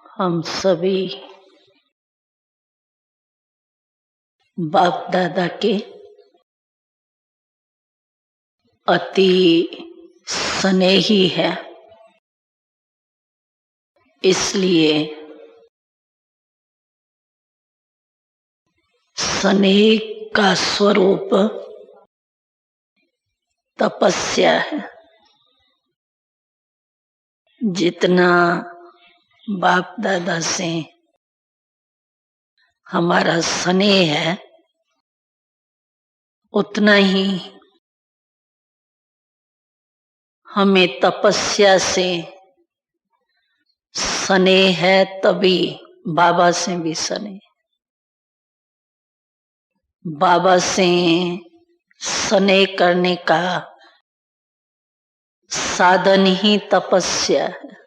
हम सभी बाप दादा के अति स्नेही है, इसलिए स्नेह का स्वरूप तपस्या है। जितना बाप दादा से हमारा स्नेह है, उतना ही हमें तपस्या से स्नेह है, तभी बाबा से भी स्नेह। बाबा से स्नेह करने का साधन ही तपस्या है।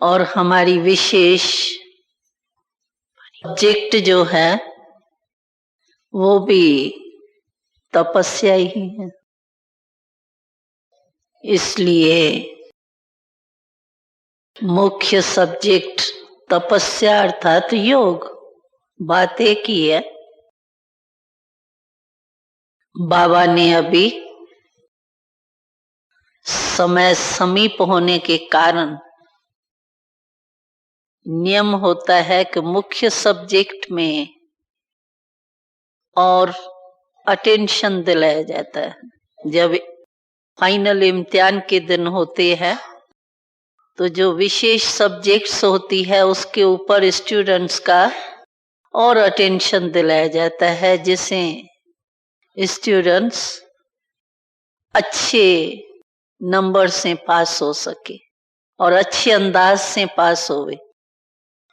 और हमारी विशेष सब्जेक्ट जो है वो भी तपस्या ही है। इसलिए मुख्य सब्जेक्ट तपस्या अर्थात योग। बात एक ही है। बाबा ने अभी समय समीप होने के कारण नियम होता है कि मुख्य सब्जेक्ट में और अटेंशन दिलाया जाता है। जब फाइनल इम्तिहान के दिन होते हैं तो जो विशेष सब्जेक्ट्स होती है उसके ऊपर स्टूडेंट्स का और अटेंशन दिलाया जाता है, जिससे स्टूडेंट्स अच्छे नंबर से पास हो सके और अच्छे अंदाज से पास होवे,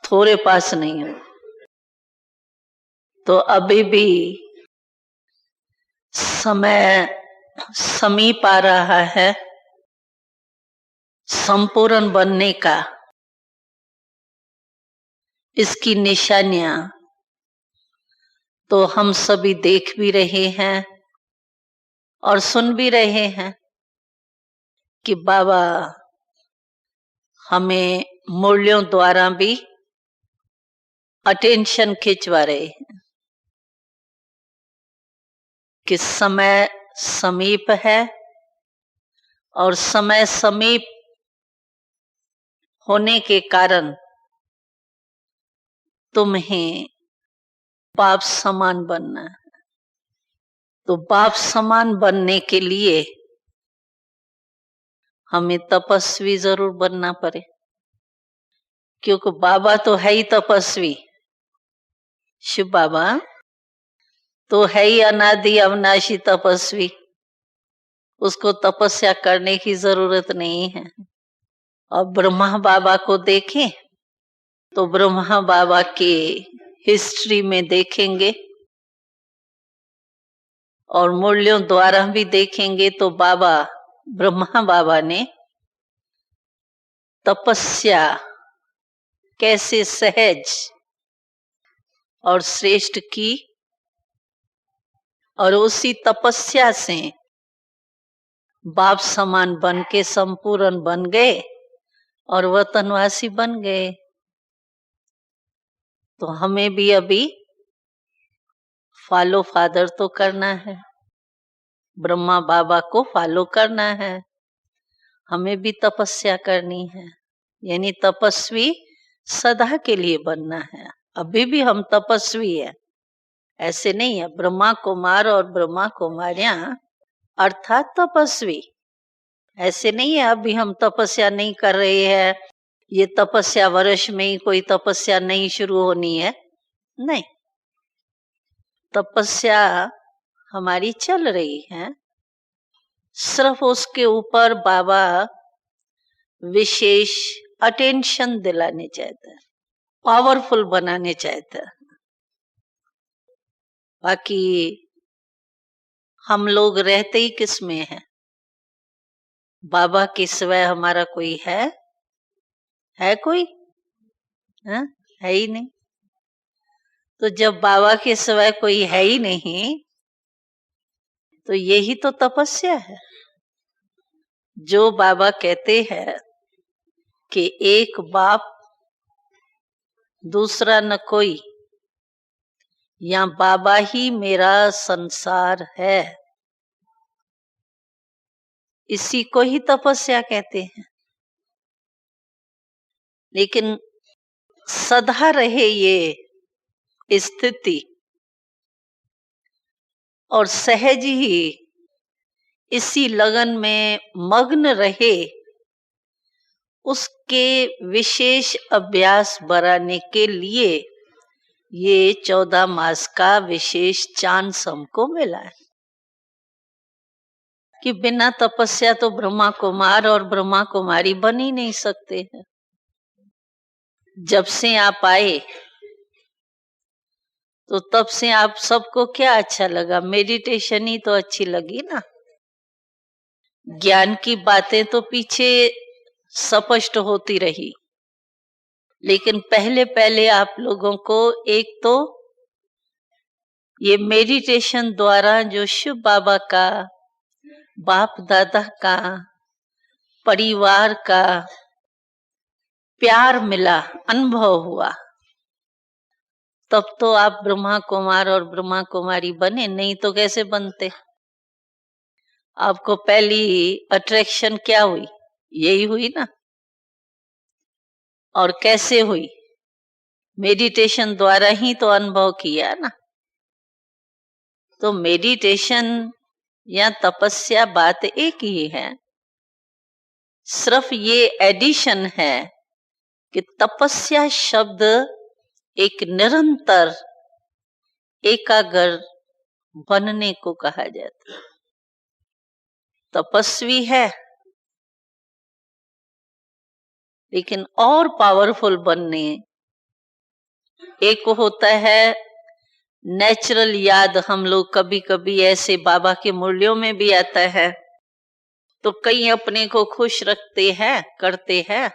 थोड़े पास नहीं हो। तो अभी भी समय समीप आ रहा है संपूर्ण बनने का। इसकी निशानियां तो हम सभी देख भी रहे हैं और सुन भी रहे हैं कि बाबा हमें मूल्यों द्वारा भी अटेंशन खिंचवा रहे हैं कि समय समीप है और समय समीप होने के कारण तुम्हें बाप समान बनना है। तो बाप समान बनने के लिए हमें तपस्वी जरूर बनना पड़े, क्योंकि बाबा तो है ही तपस्वी। शिव बाबा तो है ही अनादि अविनाशी तपस्वी, उसको तपस्या करने की जरूरत नहीं है। और ब्रह्मा बाबा को देखें तो ब्रह्मा बाबा के हिस्ट्री में देखेंगे और मूल्यों द्वारा भी देखेंगे तो ब्रह्मा बाबा ने तपस्या कैसे सहज और श्रेष्ठ की, और उसी तपस्या से बाप समान बन के संपूर्ण बन गए और वतनवासी बन गए। तो हमें भी अभी फॉलो फादर तो करना है, ब्रह्मा बाबा को फॉलो करना है, हमें भी तपस्या करनी है, यानी तपस्वी सदा के लिए बनना है। अभी भी हम तपस्वी हैं, ऐसे नहीं है। ब्रह्मा कुमार और ब्रह्मा कुमारियां अर्थात तपस्वी, ऐसे नहीं है अभी हम तपस्या नहीं कर रहे हैं, ये तपस्या वर्ष में ही कोई तपस्या नहीं शुरू होनी है। नहीं, तपस्या हमारी चल रही है। सिर्फ उसके ऊपर बाबा विशेष अटेंशन दिलाने चाहता है, पावरफुल बनाने चाहता है। बाकी हम लोग रहते ही किस में है? बाबा के सिवाय हमारा कोई है कोई? है ही नहीं। तो जब बाबा के सिवाय कोई है ही नहीं तो यही तो तपस्या है। जो बाबा कहते हैं कि एक बाप दूसरा न कोई, या बाबा ही मेरा संसार है, इसी को ही तपस्या कहते हैं। लेकिन सदा रहे ये स्थिति और सहज ही इसी लगन में मग्न रहे, उसके विशेष अभ्यास बढ़ाने के लिए ये 14 मास का विशेष चांस हमको मिला है कि बिना तपस्या तो ब्रह्मा कुमार और ब्रह्मा कुमारी बन ही नहीं सकते हैं। जब से आप आए तो तब से आप सबको क्या अच्छा लगा? मेडिटेशन ही तो अच्छी लगी ना। ज्ञान की बातें तो पीछे स्पष्ट होती रही, लेकिन पहले पहले आप लोगों को एक तो ये मेडिटेशन द्वारा जो शिव बाबा का, बाप दादा का, परिवार का प्यार मिला, अनुभव हुआ, तब तो आप ब्रह्मा कुमार और ब्रह्मा कुमारी बने, नहीं तो कैसे बनते? आपको पहली अट्रैक्शन क्या हुई? यही हुई ना। और कैसे हुई? मेडिटेशन द्वारा ही तो अनुभव किया ना। तो मेडिटेशन या तपस्या बात एक ही है, सिर्फ ये एडिशन है कि तपस्या शब्द एक निरंतर एकाग्र बनने को कहा जाता है। तपस्वी है, लेकिन और पावरफुल बनने, एक होता है नेचुरल याद। हम लोग कभी कभी ऐसे बाबा के मुरलियों में भी आता है, तो कई अपने को खुश रखते हैं, करते हैं,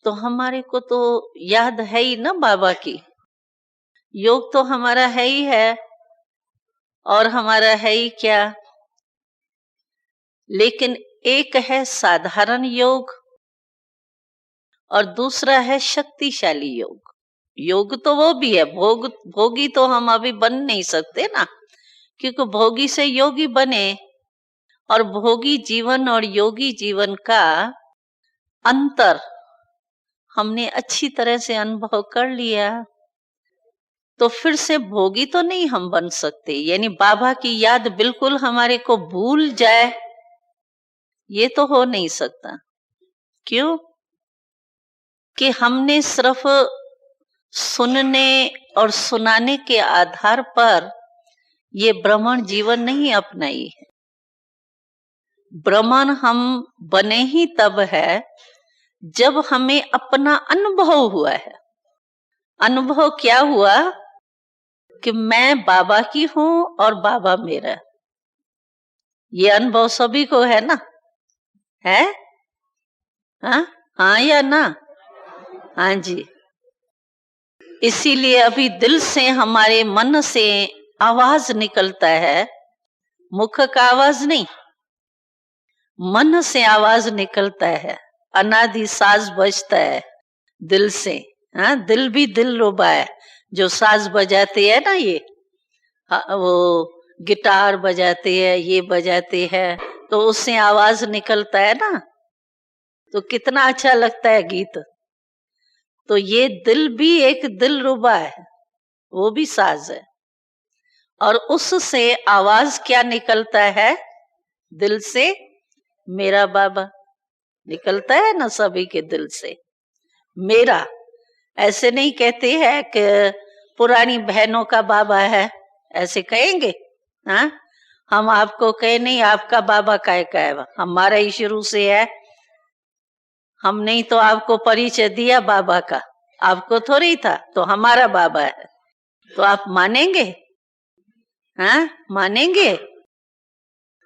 तो हमारे को तो याद है ही ना बाबा की। योग तो हमारा है ही है, और हमारा है ही क्या। लेकिन एक है साधारण योग और दूसरा है शक्तिशाली योग। योग तो वो भी है, भोगी तो हम अभी बन नहीं सकते ना, क्योंकि भोगी से योगी बने, और भोगी जीवन और योगी जीवन का अंतर हमने अच्छी तरह से अनुभव कर लिया, तो फिर से भोगी तो नहीं हम बन सकते। यानी बाबा की याद बिल्कुल हमारे को भूल जाए, ये तो हो नहीं सकता। क्यों? कि हमने सिर्फ सुनने और सुनाने के आधार पर ये ब्राह्मण जीवन नहीं अपनाई है। ब्राह्मण हम बने ही तब है जब हमें अपना अनुभव हुआ है। अनुभव क्या हुआ? कि मैं बाबा की हूं और बाबा मेरा। ये अनुभव सभी को है ना? है? हाँ या ना? हाँ जी। इसीलिए अभी दिल से, हमारे मन से आवाज निकलता है, मुख का आवाज नहीं, मन से आवाज निकलता है, अनादि साज बजता है दिल से। हाँ, दिल भी दिल रुबा है, जो साज बजाते हैं ना, ये वो गिटार बजाते हैं, ये बजाते हैं, तो उससे आवाज निकलता है ना, तो कितना अच्छा लगता है गीत। तो ये दिल भी एक दिल रुबा है, वो भी साज है, और उससे आवाज क्या निकलता है? दिल से मेरा बाबा निकलता है ना, सभी के दिल से मेरा। ऐसे नहीं कहते हैं कि पुरानी बहनों का बाबा है, ऐसे कहेंगे? हाँ, हम आपको कहे नहीं आपका बाबा का है, हमारा ही शुरू से है। हमने ही तो आपको परिचय दिया बाबा का, आपको थोड़ी था, तो हमारा बाबा है, तो आप मानेंगे? हाँ, मानेंगे?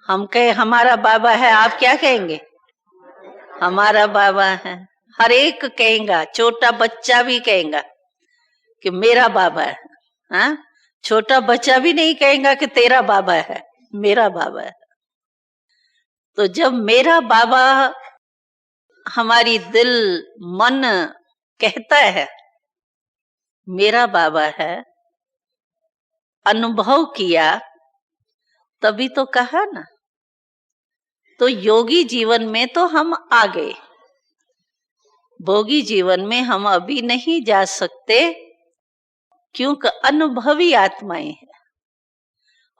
हम कहे हमारा बाबा है, आप क्या कहेंगे? हमारा बाबा है। हर एक कहेगा, छोटा बच्चा भी कहेगा कि मेरा बाबा है। हाँ, छोटा बच्चा भी नहीं कहेगा कि तेरा बाबा है, मेरा बाबा है। तो जब मेरा बाबा हमारी दिल मन कहता है मेरा बाबा है, अनुभव किया तभी तो कहा ना। तो योगी जीवन में तो हम आ गए, भोगी जीवन में हम अभी नहीं जा सकते, क्योंकि अनुभवी आत्माएं हैं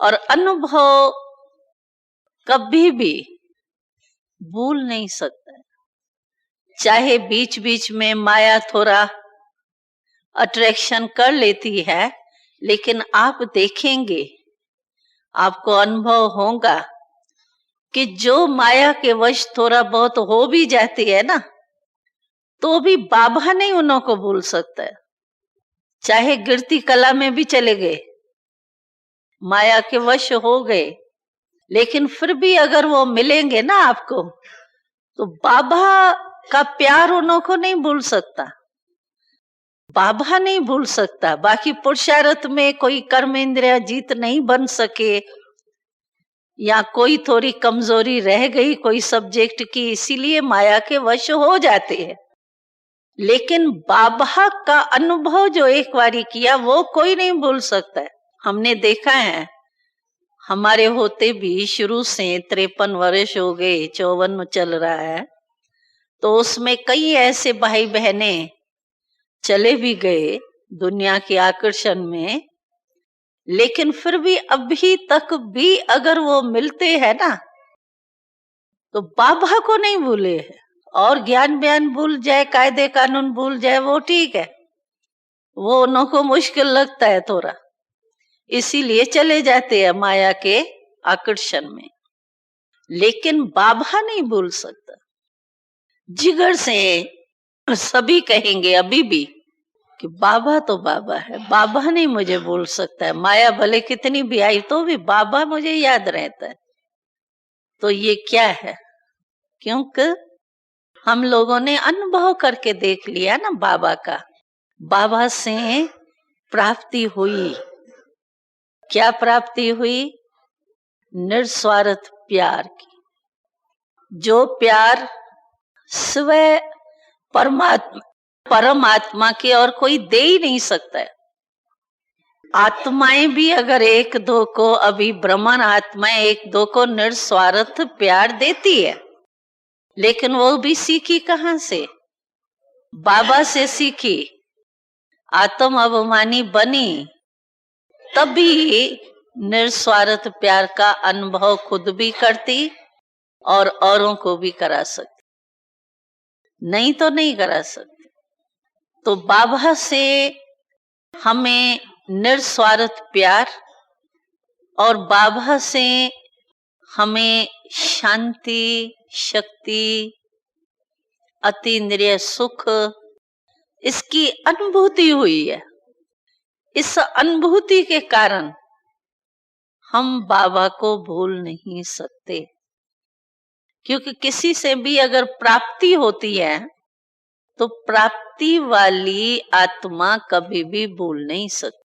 और अनुभव कभी भी भूल नहीं सकता। चाहे बीच बीच में माया थोड़ा अट्रैक्शन कर लेती है, लेकिन आप देखेंगे, आपको अनुभव होगा कि जो माया के वश थोड़ा बहुत हो भी जाती है ना, तो भी बाबा नहीं उन्हों को भूल सकता है। चाहे गिरती कला में भी चले गए, माया के वश हो गए, लेकिन फिर भी अगर वो मिलेंगे ना आपको, तो बाबा का प्यार उन्हों को नहीं भूल सकता, बाबा नहीं भूल सकता। बाकी पुरुषार्थ में कोई कर्म इंद्रिया जीत नहीं बन सके, या कोई थोड़ी कमजोरी रह गई कोई सब्जेक्ट की, इसीलिए माया के वश हो जाते हैं। लेकिन बाबा का अनुभव जो एक बारी किया वो कोई नहीं भूल सकता है। हमने देखा है, हमारे होते भी शुरू से 53 वर्ष हो गए, 54 चल रहा है, तो उसमें कई ऐसे भाई बहने चले भी गए दुनिया के आकर्षण में, लेकिन फिर भी अभी तक भी अगर वो मिलते हैं ना, तो बाबा को नहीं भूले हैं। और ज्ञान बयान भूल जाए, कायदे कानून भूल जाए, वो ठीक है, वो उनको मुश्किल लगता है थोड़ा, इसीलिए चले जाते हैं माया के आकर्षण में। लेकिन बाबा नहीं भूल सकता। जिगर से सभी कहेंगे अभी भी कि बाबा तो बाबा है, बाबा नहीं मुझे भूल सकता है। माया भले कितनी भी आई तो भी बाबा मुझे याद रहता है। तो ये क्या है? क्योंकि हम लोगों ने अनुभव करके देख लिया ना बाबा का। बाबा से प्राप्ति हुई, क्या प्राप्ति हुई? निस्वार्थ प्यार की, जो प्यार स्वयं परमात्मा के और कोई दे ही नहीं सकता है। आत्माएं भी अगर एक दो को, अभी ब्रह्मन आत्माएं एक दो को निस्वार्थ प्यार देती है, लेकिन वो भी सीखी कहां से? बाबा से सीखी। आत्म अभिमानी बनी तभी निस्वार्थ प्यार का अनुभव खुद भी करती और औरों को भी करा सकती, नहीं तो नहीं करा सकती। तो बाबा से हमें निस्वार्थ प्यार और बाबा से हमें शांति, शक्ति, अतीन्द्रिय सुख, इसकी अनुभूति हुई है। इस अनुभूति के कारण हम बाबा को भूल नहीं सकते, क्योंकि किसी से भी अगर प्राप्ति होती है तो प्राप्ति वाली आत्मा कभी भी भूल नहीं सकती।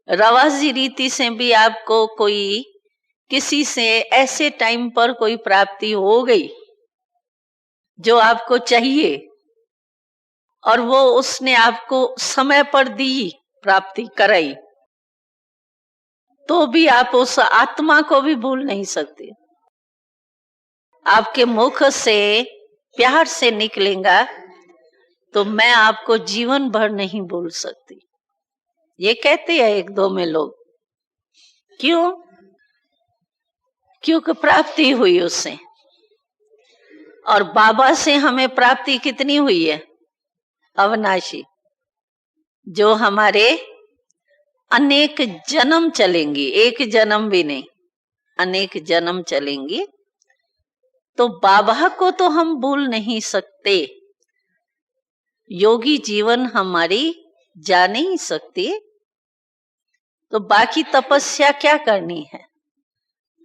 रवाजी रीति से भी आपको कोई किसी से ऐसे टाइम पर कोई प्राप्ति हो गई जो आपको चाहिए, और वो उसने आपको समय पर दी, प्राप्ति कराई, तो भी आप उस आत्मा को भी भूल नहीं सकते। आपके मुख से प्यार से निकलेगा तो मैं आपको जीवन भर नहीं भूल सकती, ये कहते हैं एक दो में लोग। क्यों? क्योंकि प्राप्ति हुई उससे। और बाबा से हमें प्राप्ति कितनी हुई है? अविनाशी, जो हमारे अनेक जन्म चलेंगी, एक जन्म भी नहीं, अनेक जन्म चलेंगी। तो बाबा को तो हम भूल नहीं सकते, योगी जीवन हमारी जा नहीं सकती। तो बाकी तपस्या क्या करनी है?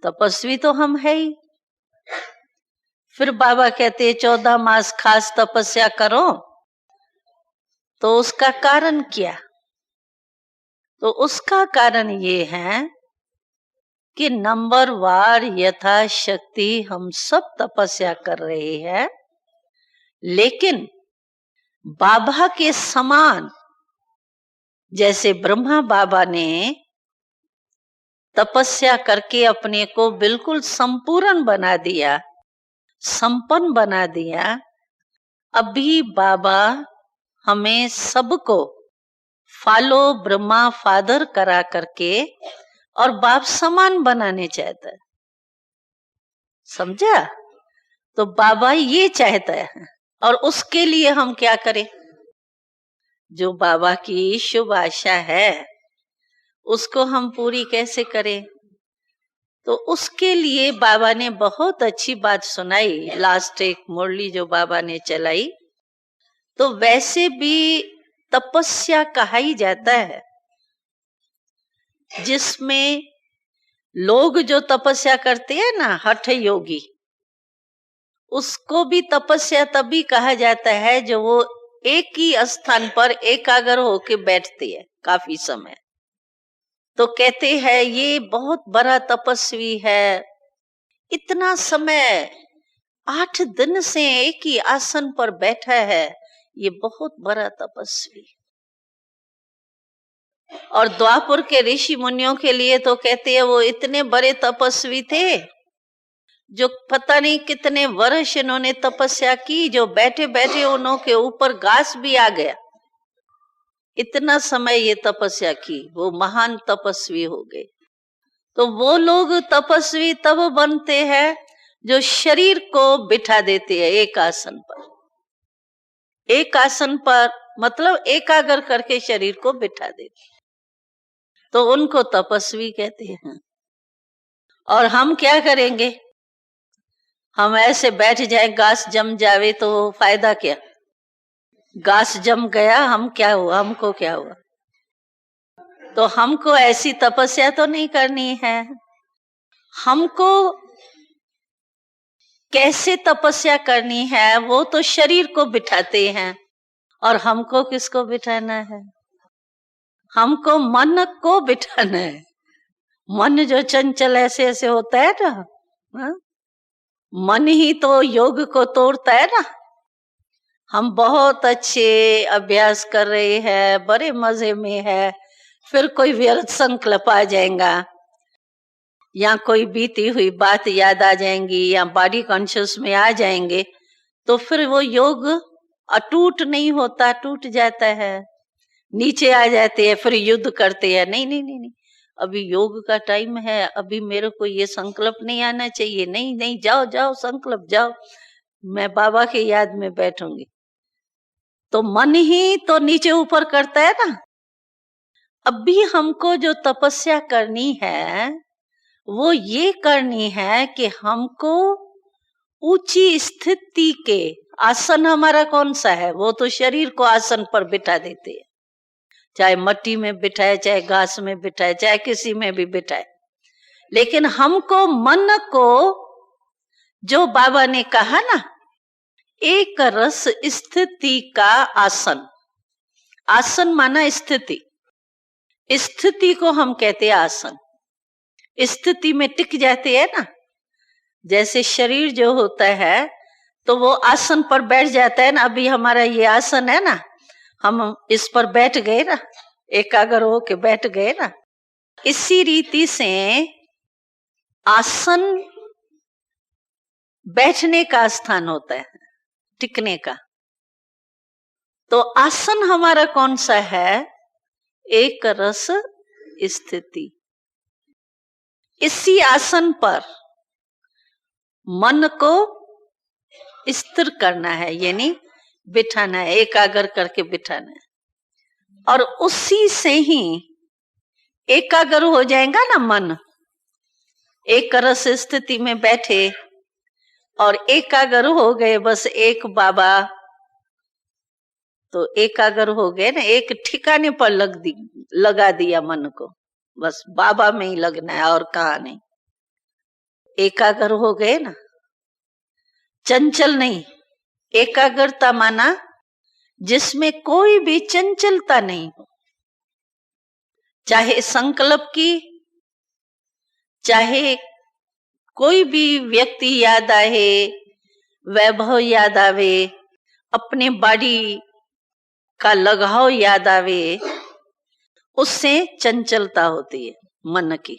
तपस्वी तो हम है ही। फिर बाबा कहते हैं 14 मास खास तपस्या करो, तो उसका कारण क्या? तो उसका कारण ये है कि नंबरवार यथाशक्ति हम सब तपस्या कर रहे हैं, लेकिन बाबा के समान, जैसे ब्रह्मा बाबा ने तपस्या करके अपने को बिल्कुल संपूर्ण बना दिया, संपन्न बना दिया, अभी बाबा हमें सबको फॉलो ब्रह्मा फादर करा करके और बाप समान बनाने चाहता है। समझा? तो बाबा ये चाहता है, और उसके लिए हम क्या करें? जो बाबा की शुभ आशा है उसको हम पूरी कैसे करें? तो उसके लिए बाबा ने बहुत अच्छी बात सुनाई, लास्ट एक मुरली जो बाबा ने चलाई। तो वैसे भी तपस्या कहा ही जाता है, जिसमें लोग जो तपस्या करते हैं ना, हठ योगी, उसको भी तपस्या तभी कहा जाता है जो वो एक ही स्थान पर एकाग्र होके बैठते हैं काफी समय। तो कहते हैं ये बहुत बड़ा तपस्वी है, इतना समय 8 दिन से एक ही आसन पर बैठा है, ये बहुत बड़ा तपस्वी। और द्वापर के ऋषि मुनियों के लिए तो कहते हैं वो इतने बड़े तपस्वी थे जो पता नहीं कितने वर्ष इन्होंने तपस्या की, जो बैठे बैठे उन्हों के ऊपर घास भी आ गया, इतना समय ये तपस्या की, वो महान तपस्वी हो गए। तो वो लोग तपस्वी तब बनते हैं जो शरीर को बिठा देते हैं एक आसन पर। एक आसन पर मतलब एकाग्र करके शरीर को बिठा देते, तो उनको तपस्वी कहते हैं। और हम क्या करेंगे? हम ऐसे बैठ जाए, घास जम जावे तो फायदा क्या? घास जम गया, हम क्या हुआ? हमको क्या हुआ? तो हमको ऐसी तपस्या तो नहीं करनी है। हमको कैसे तपस्या करनी है? वो तो शरीर को बिठाते हैं, और हमको किसको बिठाना है? हमको मन को बिठाना है। मन जो चंचल ऐसे ऐसे होता है ना, हा? मन ही तो योग को तोड़ता है ना। हम बहुत अच्छे अभ्यास कर रहे हैं, बड़े मजे में है, फिर कोई व्यर्थ संकल्प आ जाएगा, या कोई बीती हुई बात याद आ जाएंगी, या बॉडी कॉन्शियस में आ जाएंगे, तो फिर वो योग अटूट नहीं होता, टूट जाता है, नीचे आ जाते हैं, फिर युद्ध करते हैं। नहीं नहीं नहीं नहीं, अभी योग का टाइम है, अभी मेरे को ये संकल्प नहीं आना चाहिए। नहीं नहीं, जाओ जाओ संकल्प, जाओ, मैं बाबा के याद में बैठूंगी। तो मन ही तो नीचे ऊपर करता है ना। अभी हमको जो तपस्या करनी है वो ये करनी है कि हमको ऊंची स्थिति के, आसन हमारा कौन सा है? वो तो शरीर को आसन पर बिठा देते हैं, चाहे मट्टी में बिठाए, चाहे घास में बिठाए, चाहे किसी में भी बिठाए। लेकिन हमको मन को, जो बाबा ने कहा ना, एक रस स्थिति का आसन, आसन माना स्थिति, स्थिति को हम कहते हैं आसन। स्थिति में टिक जाते हैं ना, जैसे शरीर जो होता है तो वो आसन पर बैठ जाता है ना। अभी हमारा ये आसन है ना, हम इस पर बैठ गए ना, एकाग्र होके बैठ गए ना। इसी रीति से आसन बैठने का स्थान होता है, टिकने का। तो आसन हमारा कौन सा है? एक रस स्थिति। इसी आसन पर मन को स्थिर करना है, यानी बिठाना है, एकाग्र करके बिठाना है। और उसी से ही एकाग्र हो जाएगा ना मन। एक रस स्थिति में बैठे और एकाग्र हो गए, बस एक बाबा, तो एकाग्र हो गए ना, एक ठिकाने पर लगा दिया मन को, बस बाबा में ही लगना है और कहा नहीं। एकाग्र हो गए ना, चंचल नहीं। एकाग्रता माना जिसमें कोई भी चंचलता नहीं हो, चाहे संकल्प की, चाहे कोई भी व्यक्ति याद आए, वैभव याद आवे, अपने बॉडी का लगाव याद आवे, उससे चंचलता होती है मन की।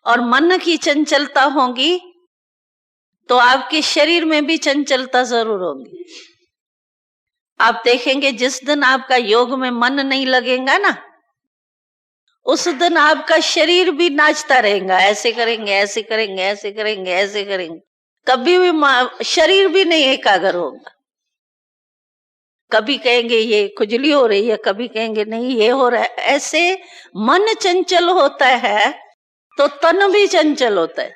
और मन की चंचलता होगी तो आपके शरीर में भी चंचलता जरूर होगी। आप देखेंगे जिस दिन आपका योग में मन नहीं लगेगा ना, उस दिन आपका शरीर भी नाचता रहेगा, ऐसे करेंगे, ऐसे करेंगे, ऐसे करेंगे, ऐसे करेंगे, कभी भी शरीर भी नहीं एकाग्र होगा। कभी कहेंगे ये खुजली हो रही है, कभी कहेंगे नहीं ये हो रहा है। ऐसे मन चंचल होता है तो तन भी चंचल होता है।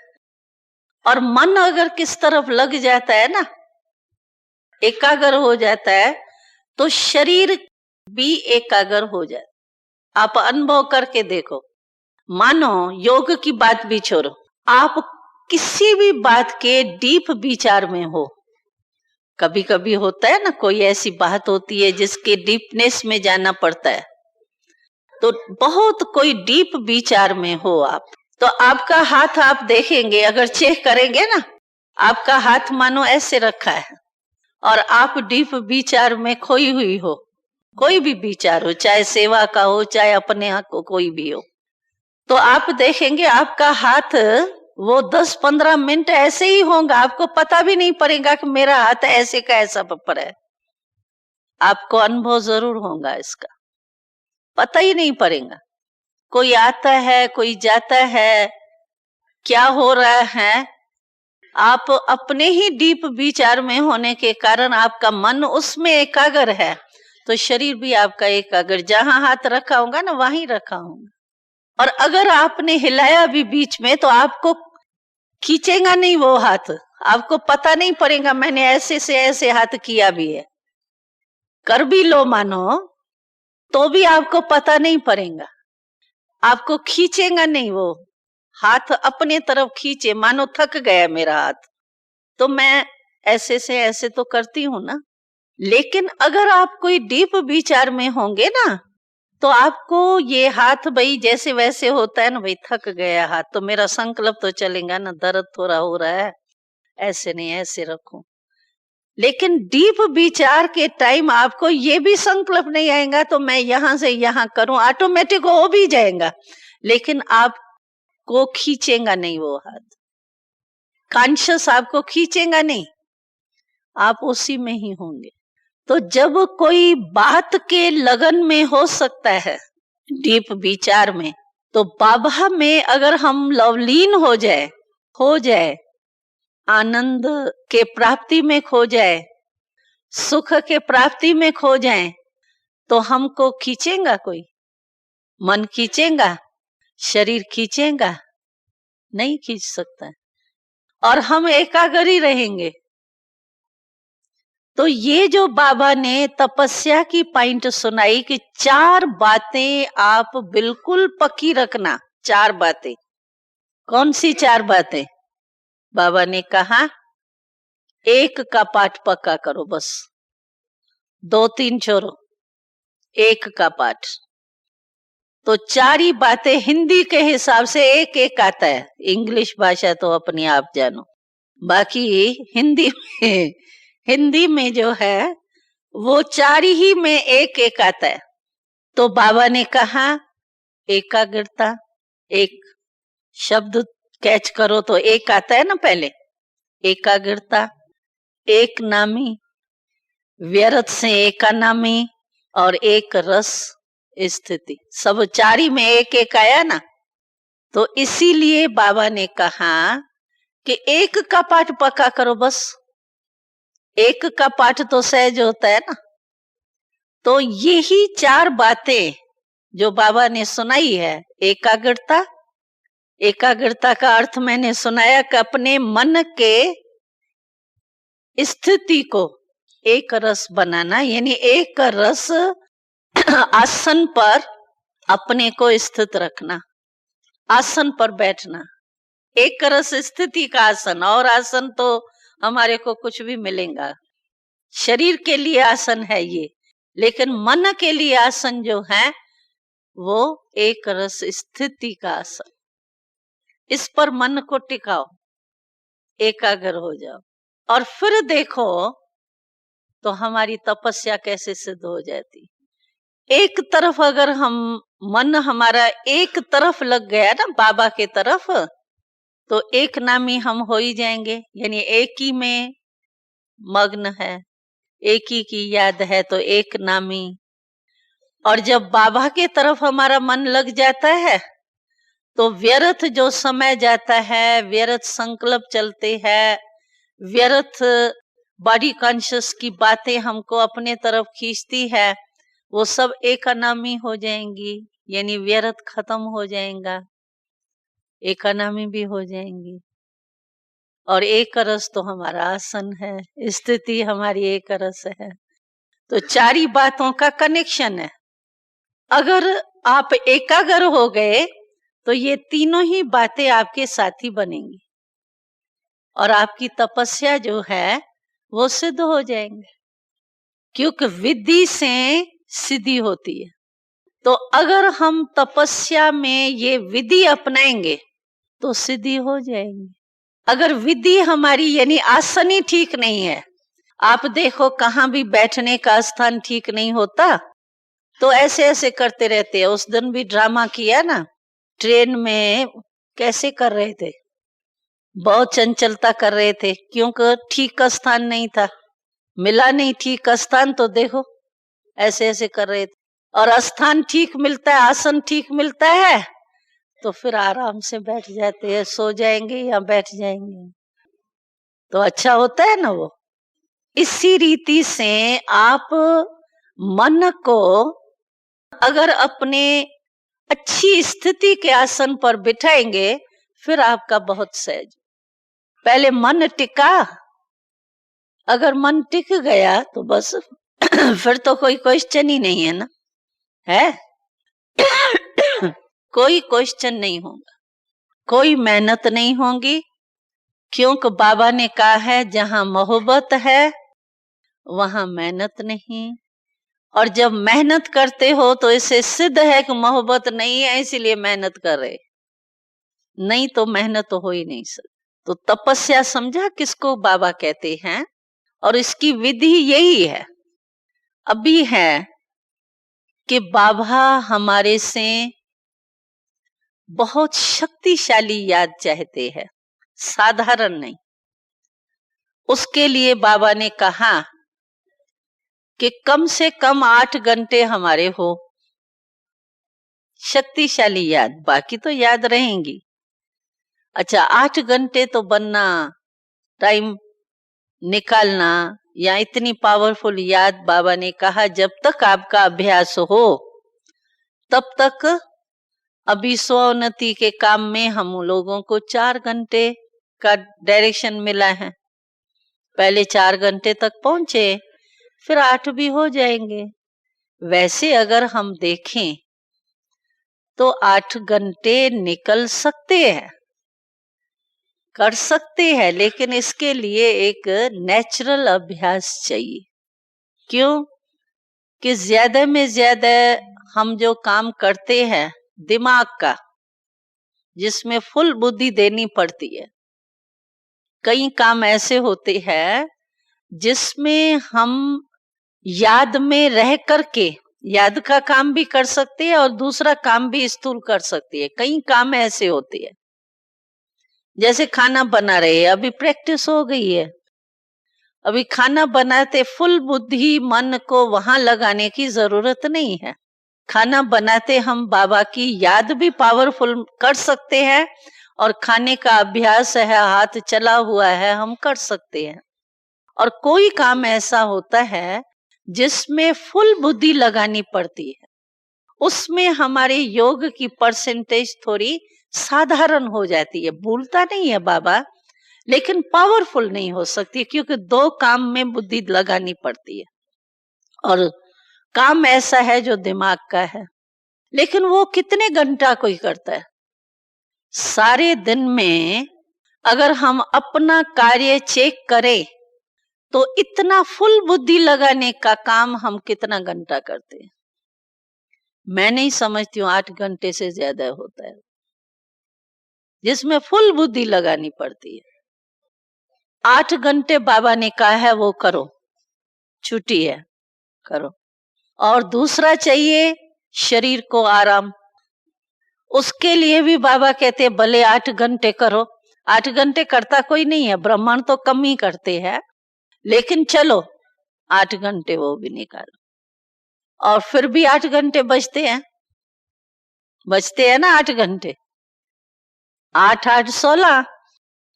और मन अगर किस तरफ लग जाता है ना, एकाग्र हो जाता है, तो शरीर भी एकाग्र हो जाता है। आप अनुभव करके देखो। मानो योग की बात भी छोड़ो, आप किसी भी बात के डीप विचार में हो। कभी कभी होता है ना, कोई ऐसी बात होती है जिसके डीपनेस में जाना पड़ता है, तो बहुत कोई डीप विचार में हो आप, तो आपका हाथ आप देखेंगे, अगर चेक करेंगे ना, आपका हाथ मानो ऐसे रखा है और आप डीप विचार में खोई हुई हो। कोई भी विचार हो, चाहे सेवा का हो, चाहे अपने आप को कोई भी हो, तो आप देखेंगे आपका हाथ वो 10-15 मिनट ऐसे ही होगा, आपको पता भी नहीं पड़ेगा कि मेरा हाथ ऐसे का ऐसा पर है। आपको अनुभव जरूर होगा इसका, पता ही नहीं पड़ेगा। कोई आता है, कोई जाता है, क्या हो रहा है, आप अपने ही डीप विचार में होने के कारण आपका मन उसमें एकाग्र है, तो शरीर भी आपका एकाग्र, जहां हाथ रखा होगा ना वहीं रखा होगा। और अगर आपने हिलाया भी बीच में तो आपको खींचेगा नहीं वो हाथ, आपको पता नहीं पड़ेगा मैंने ऐसे से ऐसे हाथ किया भी है। कर भी लो मानो तो भी आपको पता नहीं पड़ेगा, आपको खींचेगा नहीं वो हाथ, अपने तरफ खींचे, मानो थक गया मेरा हाथ, तो मैं ऐसे से ऐसे तो करती हूं ना। लेकिन अगर आप कोई डीप विचार में होंगे ना, तो आपको ये हाथ भाई जैसे वैसे होता है ना, भाई थक गया हाथ, तो मेरा संकल्प तो चलेगा ना, दर्द थोड़ा हो रहा है, ऐसे नहीं ऐसे रखूं। लेकिन डीप विचार के टाइम आपको ये भी संकल्प नहीं आएगा तो मैं यहां से यहां करूं, ऑटोमेटिक हो भी जाएगा, लेकिन आपको खींचेगा नहीं वो हाथ, कॉन्शियस आपको खींचेगा नहीं, आप उसी में ही होंगे। तो जब कोई बात के लगन में हो सकता है, डीप विचार में, तो बाबा में अगर हम लवलीन हो जाए, आनंद के प्राप्ति में खो जाए, सुख के प्राप्ति में खो जाए, तो हमको खींचेगा कोई? मन खींचेगा? शरीर खींचेगा? नहीं खींच सकता, और हम एकाग्र ही रहेंगे। तो ये जो बाबा ने तपस्या की पॉइंट सुनाई कि 4 बातें आप बिल्कुल पक्की रखना। 4 बातें, कौन सी 4 बातें? बाबा ने कहा 1 का पाठ पक्का करो, बस 2-3 छोड़ो, 1 का पाठ। तो 4 ही बातें हिंदी के हिसाब से एक आता है, इंग्लिश भाषा तो अपनी आप जानो, बाकी हिंदी में जो है वो 4 ही में एक आता है। तो बाबा ने कहा एकाग्रता, एक शब्द कैच करो तो एक आता है ना पहले, एकाग्रता, एक नामी, व्यर्थ से एकानामी, और एक रस स्थिति, सब 4 ही में एक आया ना। तो इसीलिए बाबा ने कहा कि 1 का पाठ पक्का करो, बस 1 का पाठ तो सहज होता है ना। तो यही 4 बातें जो बाबा ने सुनाई है, एकाग्रता का अर्थ मैंने सुनाया कि अपने मन के स्थिति को एक रस बनाना, यानी एक रस आसन पर अपने को स्थित रखना, आसन पर बैठना, एक रस स्थिति का आसन। और आसन तो हमारे को कुछ भी मिलेगा, शरीर के लिए आसन है ये, लेकिन मन के लिए आसन जो है वो एक रस स्थिति का आसन। इस पर मन को टिकाओ, एकाग्र हो जाओ, और फिर देखो तो हमारी तपस्या कैसे सिद्ध हो जाती। एक तरफ अगर मन हमारा एक तरफ लग गया ना बाबा के तरफ, तो एक नामी हम हो ही जाएंगे, यानी एक ही में मग्न है, एक ही की याद है, तो एक नामी। और जब बाबा के तरफ हमारा मन लग जाता है तो व्यर्थ जो समय जाता है, व्यर्थ संकल्प चलते हैं, व्यर्थ बॉडी कॉन्शियस की बातें हमको अपने तरफ खींचती है, वो सब एक अनामी हो जाएंगी, यानी व्यर्थ खत्म हो जाएगा, एक अनामी भी हो जाएंगी। और एक रस तो हमारा आसन है, स्थिति हमारी एक रस है। तो चारी बातों का कनेक्शन है। अगर आप एकाग्र हो गए तो ये तीनों ही बातें आपके साथी बनेंगी और आपकी तपस्या जो है वो सिद्ध हो जाएंगे, क्योंकि विधि से सिद्धि होती है। तो अगर हम तपस्या में ये विधि अपनाएंगे तो सिद्धि हो जाएंगी। अगर विधि हमारी यानी आसन ही ठीक नहीं है, आप देखो कहाँ भी बैठने का स्थान ठीक नहीं होता तो ऐसे ऐसे करते रहते हैं। उस दिन भी ड्रामा किया ना, ट्रेन में कैसे कर रहे थे, बहुत चंचलता कर रहे थे, क्योंकि ठीक स्थान नहीं था, मिला नहीं ठीक स्थान, तो देखो ऐसे ऐसे कर रहे थे। और स्थान ठीक मिलता है, आसन ठीक मिलता है तो फिर आराम से बैठ जाते हैं, सो जाएंगे या बैठ जाएंगे, तो अच्छा होता है ना वो। इसी रीति से आप मन को अगर अपने अच्छी स्थिति के आसन पर बिठाएंगे फिर आपका बहुत सहज। पहले मन टिका, अगर मन टिक गया तो बस फिर तो कोई क्वेश्चन ही नहीं है ना, है कोई क्वेश्चन नहीं होगा, कोई मेहनत नहीं होगी, क्योंकि बाबा ने कहा है जहां मोहब्बत है वहां मेहनत नहीं। और जब मेहनत करते हो तो इससे सिद्ध है कि मोहब्बत नहीं है, इसीलिए मेहनत कर रहे, नहीं तो मेहनत तो हो ही नहीं सकती। तो तपस्या समझा किसको बाबा कहते हैं, और इसकी विधि यही है। अभी है कि बाबा हमारे से बहुत शक्तिशाली याद चाहते हैं, साधारण नहीं। उसके लिए बाबा ने कहा कि कम से कम 8 घंटे हमारे हो शक्तिशाली याद, बाकी तो याद रहेंगी। अच्छा, 8 घंटे तो बनना, टाइम निकालना, या इतनी पावरफुल याद, बाबा ने कहा जब तक आपका अभ्यास हो तब तक। अभी स्वोन्नति के काम में हम लोगों को 4 घंटे का डायरेक्शन मिला है, पहले 4 घंटे तक पहुंचे, फिर 8 भी हो जाएंगे। वैसे अगर हम देखें तो 8 घंटे निकल सकते हैं, कर सकते हैं, लेकिन इसके लिए एक नेचुरल अभ्यास चाहिए। क्यों कि ज्यादा में ज्यादा हम जो काम करते हैं दिमाग का, जिसमें फुल बुद्धि देनी पड़ती है, कई काम ऐसे होते हैं जिसमें हम याद में रह करके याद का काम भी कर सकते हैं और दूसरा काम भी स्थूल कर सकते हैं। कई काम ऐसे होते हैं, जैसे खाना बना रहे हैं, अभी प्रैक्टिस हो गई है, अभी खाना बनाते फुल बुद्धि मन को वहां लगाने की जरूरत नहीं है। खाना बनाते हम बाबा की याद भी पावरफुल कर सकते हैं, और खाने का अभ्यास है, हाथ चला हुआ है, हम कर सकते हैं। और कोई काम ऐसा होता है जिसमें फुल बुद्धि लगानी पड़ती है, उसमें हमारे योग की परसेंटेज थोड़ी साधारण हो जाती है, भूलता नहीं है बाबा, लेकिन पावरफुल नहीं हो सकती, क्योंकि 2 काम में बुद्धि लगानी पड़ती है, और काम ऐसा है जो दिमाग का है। लेकिन वो कितने घंटा कोई करता है? सारे दिन में अगर हम अपना कार्य चेक करें तो इतना फुल बुद्धि लगाने का काम हम कितना घंटा करते हैं? मैं नहीं समझती हूँ 8 घंटे से ज्यादा होता है। जिसमें फुल बुद्धि लगानी पड़ती है। 8 घंटे बाबा ने कहा है वो करो, छुट्टी है, करो। और दूसरा चाहिए शरीर को आराम, उसके लिए भी बाबा कहते हैं भले 8 घंटे करो। 8 घंटे करता कोई नहीं है, ब्राह्मण तो कम ही करते हैं, लेकिन चलो 8 घंटे वो भी निकालो। और फिर भी 8 घंटे बचते हैं ना 8 घंटे, 8 16,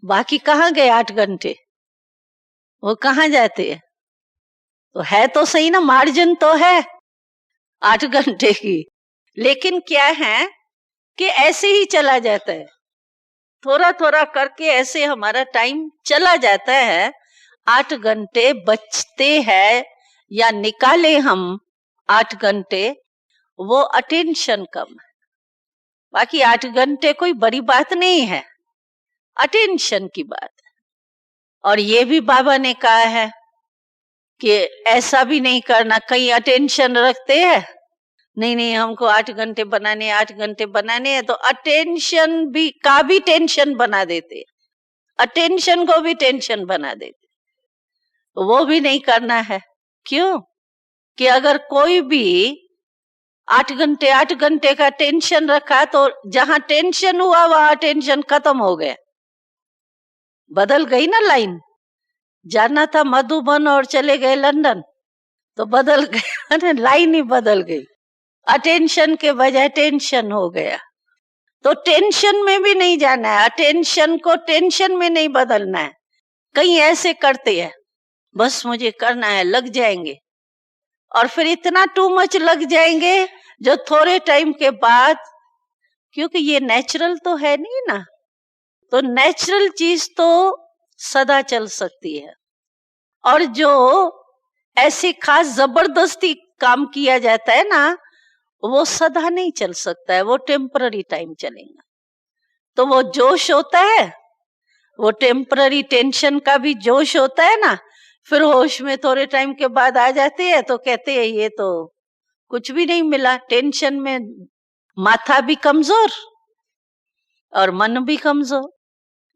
बाकी कहाँ गए 8 घंटे, वो कहाँ जाते हैं? तो है तो सही ना, मार्जिन तो है 8 घंटे की, लेकिन क्या है कि ऐसे ही चला जाता है, थोड़ा थोड़ा करके ऐसे हमारा टाइम चला जाता है। 8 घंटे बचते हैं या निकाले हम 8 घंटे, वो अटेंशन कम है। बाकी 8 घंटे कोई बड़ी बात नहीं है, अटेंशन की बात है। और ये भी बाबा ने कहा है कि ऐसा भी नहीं करना, कहीं अटेंशन रखते हैं, नहीं हमको 8 घंटे बनाने, 8 घंटे बनाने हैं, तो अटेंशन भी का भी टेंशन बना देते, अटेंशन को भी टेंशन बना देते, तो वो भी नहीं करना है। क्यों? कि अगर कोई भी 8 घंटे का टेंशन रखा, तो जहां टेंशन हुआ वहां टेंशन खत्म हो गया, बदल गई ना लाइन। जाना था मधुबन और चले गए लंदन, तो बदल गया, लाइन ही बदल गई, अटेंशन के बजाय टेंशन हो गया। तो टेंशन में भी नहीं जाना है, अटेंशन को टेंशन में नहीं बदलना है। कहीं ऐसे करते हैं, बस मुझे करना है, लग जाएंगे, और फिर इतना टू मच लग जाएंगे जो थोड़े टाइम के बाद, क्योंकि ये नेचुरल तो है नहीं ना, तो नेचुरल चीज तो सदा चल सकती है, और जो ऐसी खास जबरदस्ती काम किया जाता है ना, वो सदा नहीं चल सकता है, वो टेम्पररी टाइम चलेगा। तो वो जोश होता है, वो टेम्पररी टेंशन का भी जोश होता है ना, फिर होश में थोड़े टाइम के बाद आ जाते हैं, तो कहते हैं ये तो कुछ भी नहीं मिला। टेंशन में माथा भी कमजोर और मन भी कमजोर,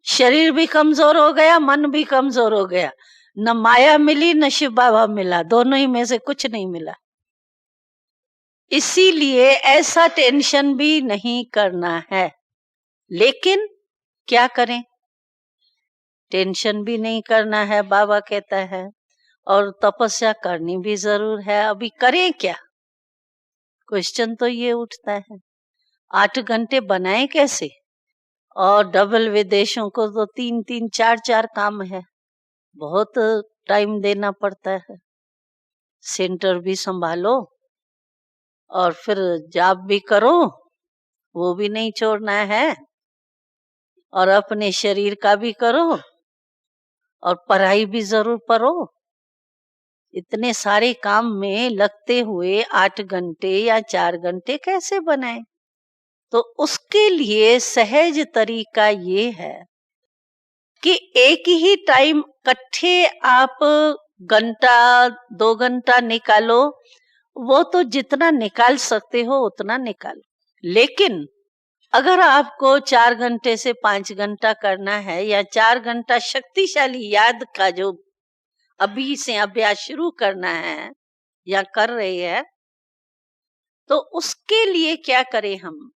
शरीर भी कमजोर हो गया, मन भी कमजोर हो गया, न माया मिली न शिव बाबा मिला, दोनों ही में से कुछ नहीं मिला। इसीलिए ऐसा टेंशन भी नहीं करना है। लेकिन क्या करें, टेंशन भी नहीं करना है बाबा कहता है, और तपस्या करनी भी जरूर है। अभी करें क्या? क्वेश्चन तो ये उठता है, 8 घंटे बनाए कैसे? और डबल विदेशों को तो 3-3 4-4 काम है, बहुत टाइम देना पड़ता है। सेंटर भी संभालो और फिर जॉब भी करो, वो भी नहीं छोड़ना है, और अपने शरीर का भी करो, और पढ़ाई भी जरूर पढ़ो। इतने सारे काम में लगते हुए 8 घंटे या 4 घंटे कैसे बनाए? तो उसके लिए सहज तरीका ये है कि एक ही टाइम इकट्ठे आप घंटा 2 घंटा निकालो, वो तो जितना निकाल सकते हो उतना निकालो। लेकिन अगर आपको 4 घंटे से 5 घंटा करना है, या 4 घंटा शक्तिशाली याद का जो अभी से अभ्यास शुरू करना है या कर रहे हैं, तो उसके लिए क्या करें हम?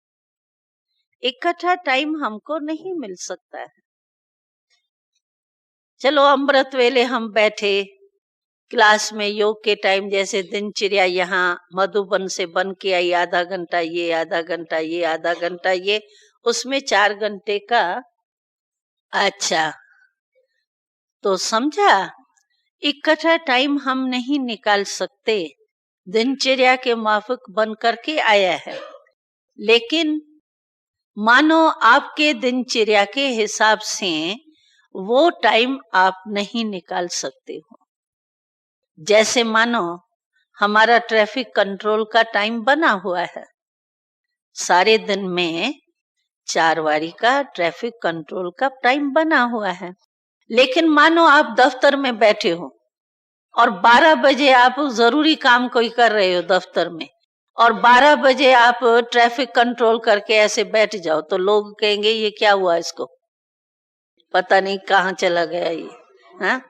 इकट्ठा टाइम हमको नहीं मिल सकता है। चलो अमृत वेले हम बैठे क्लास में, योग के टाइम जैसे दिनचर्या यहाँ मधुबन से बन के आई, आधा घंटा ये, आधा घंटा ये, आधा घंटा ये, उसमें 4 घंटे का। अच्छा, तो समझा, इकट्ठा टाइम हम नहीं निकाल सकते, दिनचर्या के माफिक बन करके आया है। लेकिन मानो आपके दिनचर्या के हिसाब से वो टाइम आप नहीं निकाल सकते हो। जैसे मानो हमारा ट्रैफिक कंट्रोल का टाइम बना हुआ है, सारे दिन में 4 बारी का ट्रैफिक कंट्रोल का टाइम बना हुआ है। लेकिन मानो आप दफ्तर में बैठे हो और 12 बजे आप जरूरी काम कोई कर रहे हो दफ्तर में, और 12 बजे आप ट्रैफिक कंट्रोल करके ऐसे बैठ जाओ तो लोग कहेंगे ये क्या हुआ इसको, पता नहीं कहाँ चला गया ये। हाँ,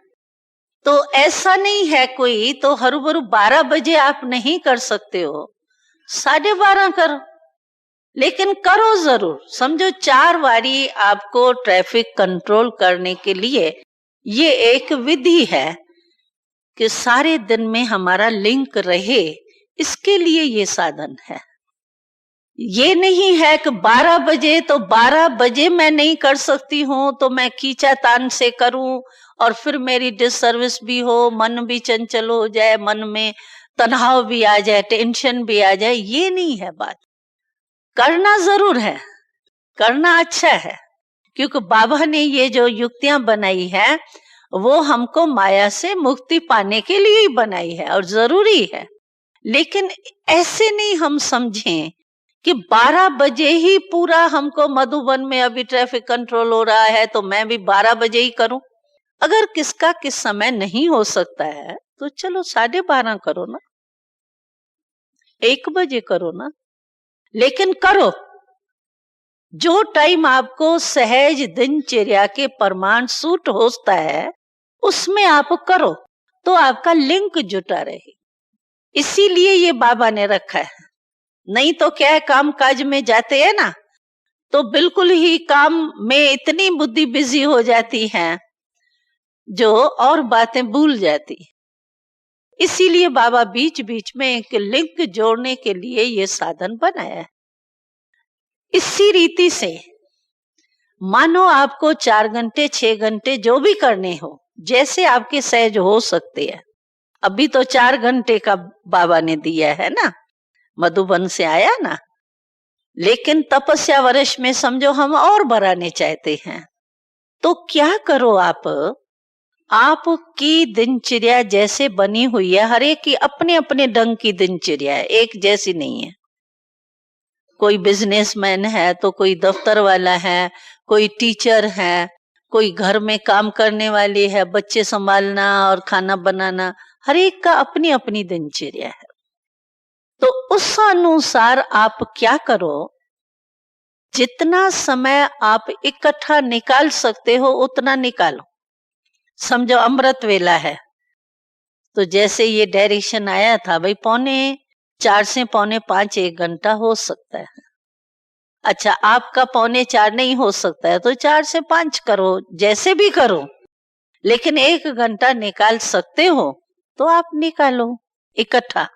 तो ऐसा नहीं है कोई तो हरू-भरू 12 बजे आप नहीं कर सकते हो, 12:30 करो, लेकिन करो जरूर। समझो 4 बारी आपको ट्रैफिक कंट्रोल करने के लिए ये एक विधि है कि सारे दिन में हमारा लिंक रहे, इसके लिए ये साधन है। ये नहीं है कि 12 बजे तो 12 बजे मैं नहीं कर सकती हूं तो मैं खींचातान से करूं और फिर मेरी डिससर्विस भी हो, मन भी चंचल हो जाए, मन में तनाव भी आ जाए, टेंशन भी आ जाए। ये नहीं है बात। करना जरूर है, करना अच्छा है, क्योंकि बाबा ने ये जो युक्तियां बनाई है वो हमको माया से मुक्ति पाने के लिए ही बनाई है और जरूरी है। लेकिन ऐसे नहीं हम समझें कि 12 बजे ही पूरा हमको, मधुबन में अभी ट्रैफिक कंट्रोल हो रहा है तो मैं भी 12 बजे ही करूं। अगर किसका किस समय नहीं हो सकता है तो चलो 12:30 करो ना, 1 बजे करो ना, लेकिन करो। जो टाइम आपको सहज दिनचर्या के प्रमाण सूट होता है उसमें आप करो तो आपका लिंक जुटा रहे। इसीलिए ये बाबा ने रखा है। नहीं तो क्या है, काम काज में जाते हैं ना तो बिल्कुल ही काम में इतनी बुद्धि बिजी हो जाती है जो और बातें भूल जाती। इसीलिए बाबा बीच बीच में एक लिंक जोड़ने के लिए ये साधन बनाया है। इसी रीति से मानो आपको 4 घंटे 6 घंटे जो भी करने हो, जैसे आपके सहज हो सकते हैं। अभी तो 4 घंटे का बाबा ने दिया है ना, मधुबन से आया ना, लेकिन तपस्या वर्ष में समझो हम और बढ़ाने चाहते हैं तो क्या करो आपकी दिनचर्या जैसे बनी हुई है, हर एक की अपने अपने ढंग की दिनचर्या है, एक जैसी नहीं है। कोई बिजनेसमैन है तो कोई दफ्तर वाला है, कोई टीचर है, कोई घर में काम करने वाली है, बच्चे संभालना और खाना बनाना, हर एक का अपनी अपनी दिनचर्या है। तो उस अनुसार आप क्या करो, जितना समय आप इकट्ठा निकाल सकते हो उतना निकालो। समझो अमृत वेला है तो जैसे ये डायरेक्शन आया था भाई 4:45 से 4:45 1 घंटा हो सकता है। अच्छा, आपका 4:45 नहीं हो सकता है तो 4 से 5 करो, जैसे भी करो, लेकिन 1 घंटा निकाल सकते हो तो आप निकालो इकट्ठा।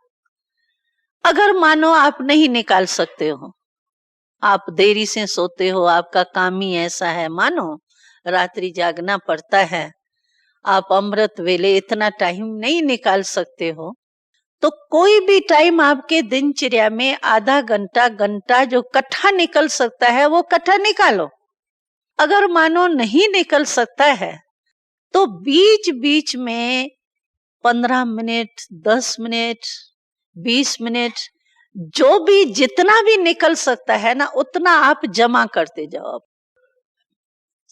अगर मानो आप नहीं निकाल सकते हो, आप देरी से सोते हो, आपका काम ही ऐसा है, मानो रात्रि जागना पड़ता है, आप अमृत वेले इतना टाइम नहीं निकाल सकते हो, तो कोई भी टाइम आपके दिनचर्या में आधा घंटा घंटा जो इकट्ठा निकल सकता है वो इकट्ठा निकालो। अगर मानो नहीं निकल सकता है तो बीच बीच में 15 मिनट 10 मिनट 20 मिनट जो भी जितना भी निकल सकता है ना उतना आप जमा करते जाओ।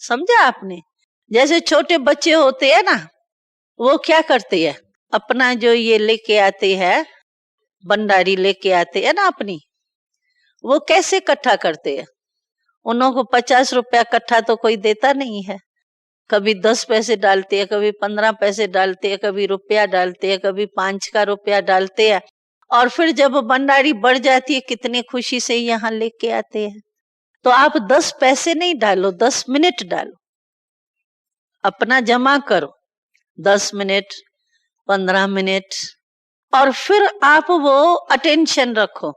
समझा आपने? जैसे छोटे बच्चे होते हैं ना, वो क्या करते हैं, अपना जो ये लेके आते हैं, भंडारी लेके आते हैं ना अपनी, वो कैसे इकट्ठा करते हैं? उन्हों को 50 रुपया इकट्ठा तो कोई देता नहीं है, कभी 10 पैसे डालते हैं, कभी 15 पैसे डालते हैं, कभी रुपया डालते हैं, कभी 5 का रुपया डालते हैं, और फिर जब भंडारी बढ़ जाती है कितने खुशी से यहाँ लेके आते हैं। तो आप 10 पैसे नहीं डालो, 10 मिनट डालो, अपना जमा करो 10 मिनट 15 मिनट, और फिर आप वो अटेंशन रखो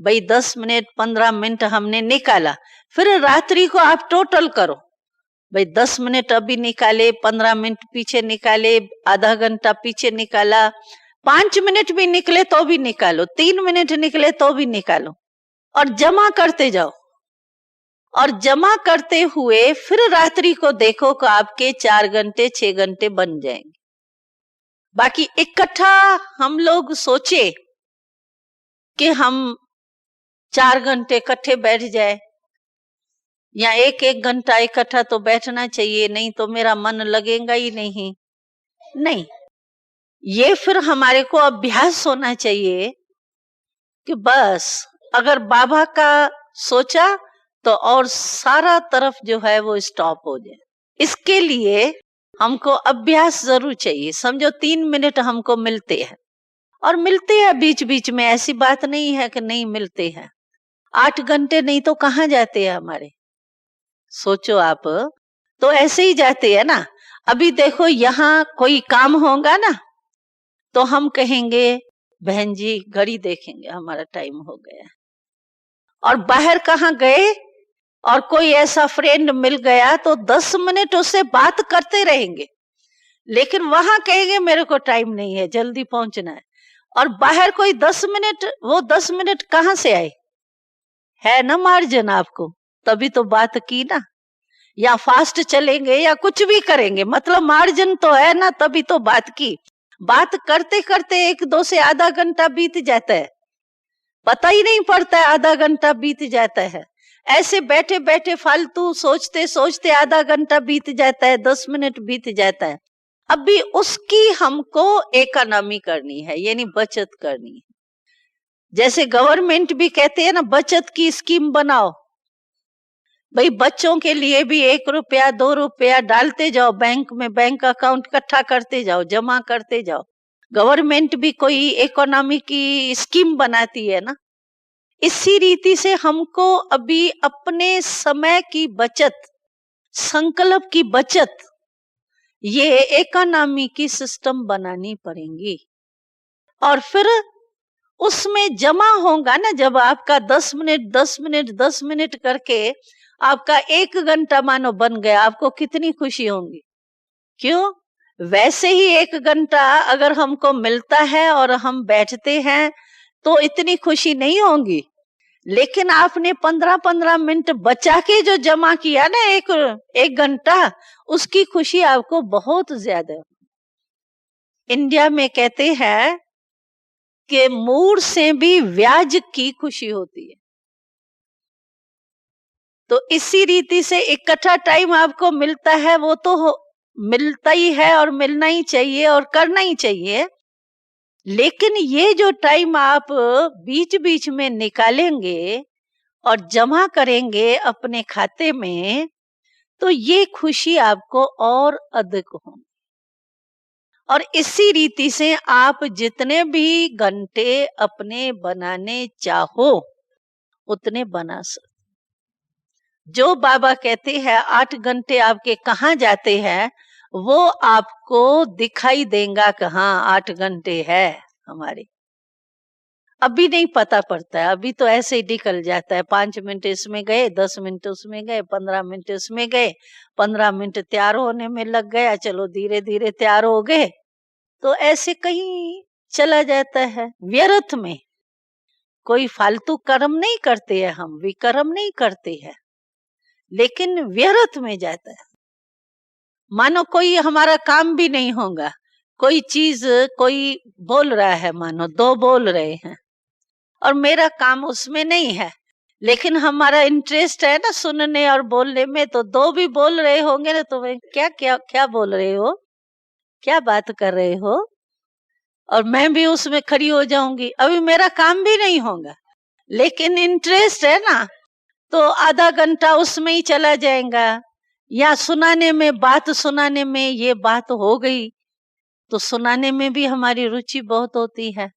भाई 10 मिनट 15 मिनट हमने निकाला, फिर रात्रि को आप टोटल करो भाई 10 मिनट अभी निकाले, 15 मिनट पीछे निकाले, आधा घंटा पीछे निकाला, 5 मिनट भी निकले तो भी निकालो, 3 मिनट निकले तो भी निकालो, और जमा करते जाओ। और जमा करते हुए फिर रात्रि को देखो कि आपके 4 घंटे 6 घंटे बन जाएंगे। बाकी इकट्ठा हम लोग सोचे कि हम 4 घंटे इकट्ठे बैठ जाए या 1-1 घंटा इकट्ठा तो बैठना चाहिए, नहीं तो मेरा मन लगेगा ही नहीं। नहीं, ये फिर हमारे को अभ्यास होना चाहिए कि बस अगर बाबा का सोचा तो और सारा तरफ जो है वो स्टॉप हो जाए। इसके लिए हमको अभ्यास जरूर चाहिए। समझो 3 मिनट हमको मिलते हैं, और मिलते हैं बीच बीच में, ऐसी बात नहीं है कि नहीं मिलते हैं। 8 घंटे नहीं तो कहाँ जाते हैं हमारे, सोचो आप, तो ऐसे ही जाते हैं ना। अभी देखो यहाँ कोई काम होगा ना तो हम कहेंगे बहन जी घड़ी देखेंगे, हमारा टाइम हो गया। और बाहर कहाँ गए और कोई ऐसा फ्रेंड मिल गया तो 10 मिनट उससे बात करते रहेंगे, लेकिन वहां कहेंगे मेरे को टाइम नहीं है, जल्दी पहुंचना है। और बाहर कोई 10 मिनट, वो 10 मिनट कहाँ से आए, है ना मार्जिन आपको, तभी तो बात की ना। या फास्ट चलेंगे या कुछ भी करेंगे, मतलब मार्जिन तो है ना, तभी तो बात की। बात करते करते 1-2 से आधा घंटा बीत जाता है, पता ही नहीं पड़ता है, आधा घंटा बीत जाता है। ऐसे बैठे बैठे फालतू सोचते सोचते आधा घंटा बीत जाता है, 10 मिनट बीत जाता है। अभी उसकी हमको इकोनॉमी करनी है, यानी बचत करनी है। जैसे गवर्नमेंट भी कहते हैं ना बचत की स्कीम बनाओ, भाई बच्चों के लिए भी 1 रुपया 2 रुपया डालते जाओ बैंक में, बैंक अकाउंट इकट्ठा करते जाओ, जमा करते जाओ। गवर्नमेंट भी कोई इकोनॉमी की स्कीम बनाती है ना। इसी रीति से हमको अभी अपने समय की बचत, संकल्प की बचत, ये इकोनॉमी की सिस्टम बनानी पड़ेगी। और फिर उसमें जमा होगा ना, जब आपका 10 मिनट 10 मिनट 10 मिनट करके आपका 1 घंटा मानो बन गया, आपको कितनी खुशी होगी। क्यों? वैसे ही 1 घंटा अगर हमको मिलता है और हम बैठते हैं तो इतनी खुशी नहीं होगी, लेकिन आपने 15-15 मिनट बचा के जो जमा किया ना 1 घंटा, उसकी खुशी आपको बहुत ज्यादा। इंडिया में कहते हैं कि मूड से भी ब्याज की खुशी होती है। तो इसी रीति से इकट्ठा टाइम आपको मिलता है, वो तो मिलता ही है और मिलना ही चाहिए और करना ही चाहिए। लेकिन ये जो टाइम आप बीच बीच में निकालेंगे और जमा करेंगे अपने खाते में, तो ये खुशी आपको और अधिक होगी। और इसी रीति से आप जितने भी घंटे अपने बनाने चाहो उतने बना सकते। जो बाबा कहते हैं 8 घंटे आपके कहाँ जाते हैं, वो आपको दिखाई देगा कहाँ 8 घंटे है हमारे। अभी नहीं पता पड़ता है, अभी तो ऐसे ही निकल जाता है। 5 मिनट इसमें गए, 10 मिनट उसमें गए, 15 मिनट इसमें गए, 15 मिनट तैयार होने में लग गया, चलो धीरे धीरे तैयार हो गए, तो ऐसे कहीं चला जाता है व्यर्थ में। कोई फालतू कर्म नहीं करते हैं, हम विकर्म नहीं करते हैं, लेकिन व्यर्थ में जाता है। मानो कोई हमारा काम भी नहीं होगा, कोई चीज कोई बोल रहा है, मानो 2 बोल रहे हैं और मेरा काम उसमें नहीं है, लेकिन हमारा इंटरेस्ट है ना सुनने और बोलने में, तो 2 भी बोल रहे होंगे ना, तो क्या क्या क्या बोल रहे हो, क्या बात कर रहे हो, और मैं भी उसमें खड़ी हो जाऊंगी। अभी मेरा काम भी नहीं होगा, लेकिन इंटरेस्ट है ना, तो आधा घंटा उसमें ही चला जाएगा। या सुनाने में, बात सुनाने में, ये बात हो गई तो सुनाने में भी हमारी रुचि बहुत होती है।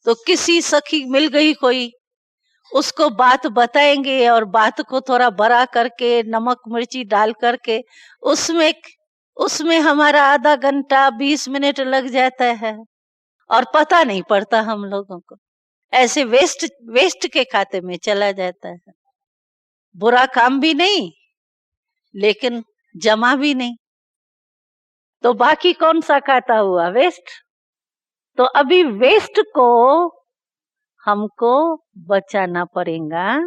तो किसी सखी मिल गई कोई, उसको बात बताएंगे और बात को थोड़ा बड़ा करके नमक मिर्ची डाल करके उसमें हमारा आधा घंटा 20 मिनट लग जाता है और पता नहीं पड़ता हम लोगों को। ऐसे वेस्ट के खाते में चला जाता है। बुरा काम भी नहीं, लेकिन जमा भी नहीं, तो बाकी कौन सा खाता हुआ, वेस्ट। तो अभी वेस्ट को हमको बचाना पड़ेगा,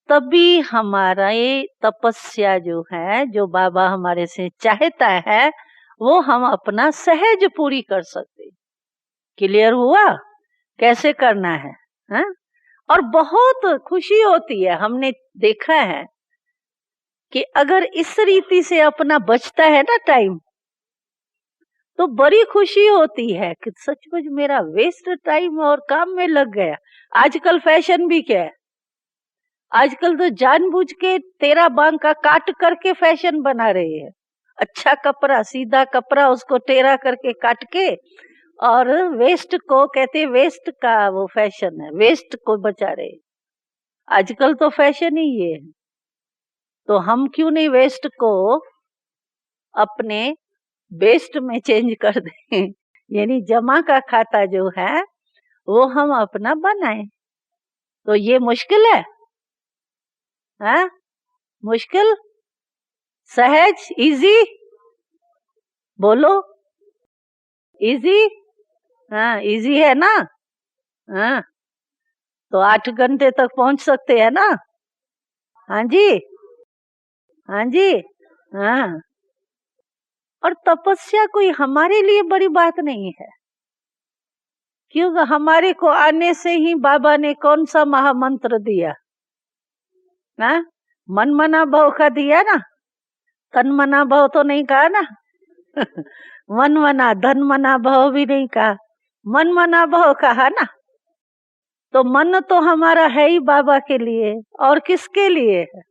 तभी हमारा ये तपस्या जो है, जो बाबा हमारे से चाहता है, वो हम अपना सहज पूरी कर सकते। क्लियर हुआ कैसे करना है, हा? और बहुत खुशी होती है, हमने देखा है कि अगर इस रीति से अपना बचता है ना टाइम, तो बड़ी खुशी होती है कि सचमुच मेरा वेस्ट टाइम और काम में लग गया। आजकल फैशन भी क्या है, आजकल तो जानबूझ के तेरा बांग का काट करके फैशन बना रहे हैं। अच्छा कपड़ा, सीधा कपड़ा, उसको टेढ़ा करके काट के, और वेस्ट को कहते, वेस्ट का वो फैशन है, वेस्ट को बचा रहे। आजकल तो फैशन ही ये है। तो हम क्यों नहीं वेस्ट को अपने बेस्ट में चेंज कर दें, यानी जमा का खाता जो है वो हम अपना बनाएं। तो ये मुश्किल है, हाँ? मुश्किल, सहज, इजी, बोलो, इजी, हाँ इजी है ना? हाँ, तो 8 घंटे तक पहुंच सकते हैं ना? हाँ जी, हाँ जी, हाँ। और तपस्या कोई हमारे लिए बड़ी बात नहीं है, क्योंकि हमारे को आने से ही बाबा ने कौन सा महामंत्र दिया ना? मन मना भाव का दिया ना, तन मना भाव तो नहीं कहा ना। मन मना धन मना भाव भी नहीं कहा, मन मना भाव कहा ना। तो मन तो हमारा है ही बाबा के लिए, और किसके लिए है?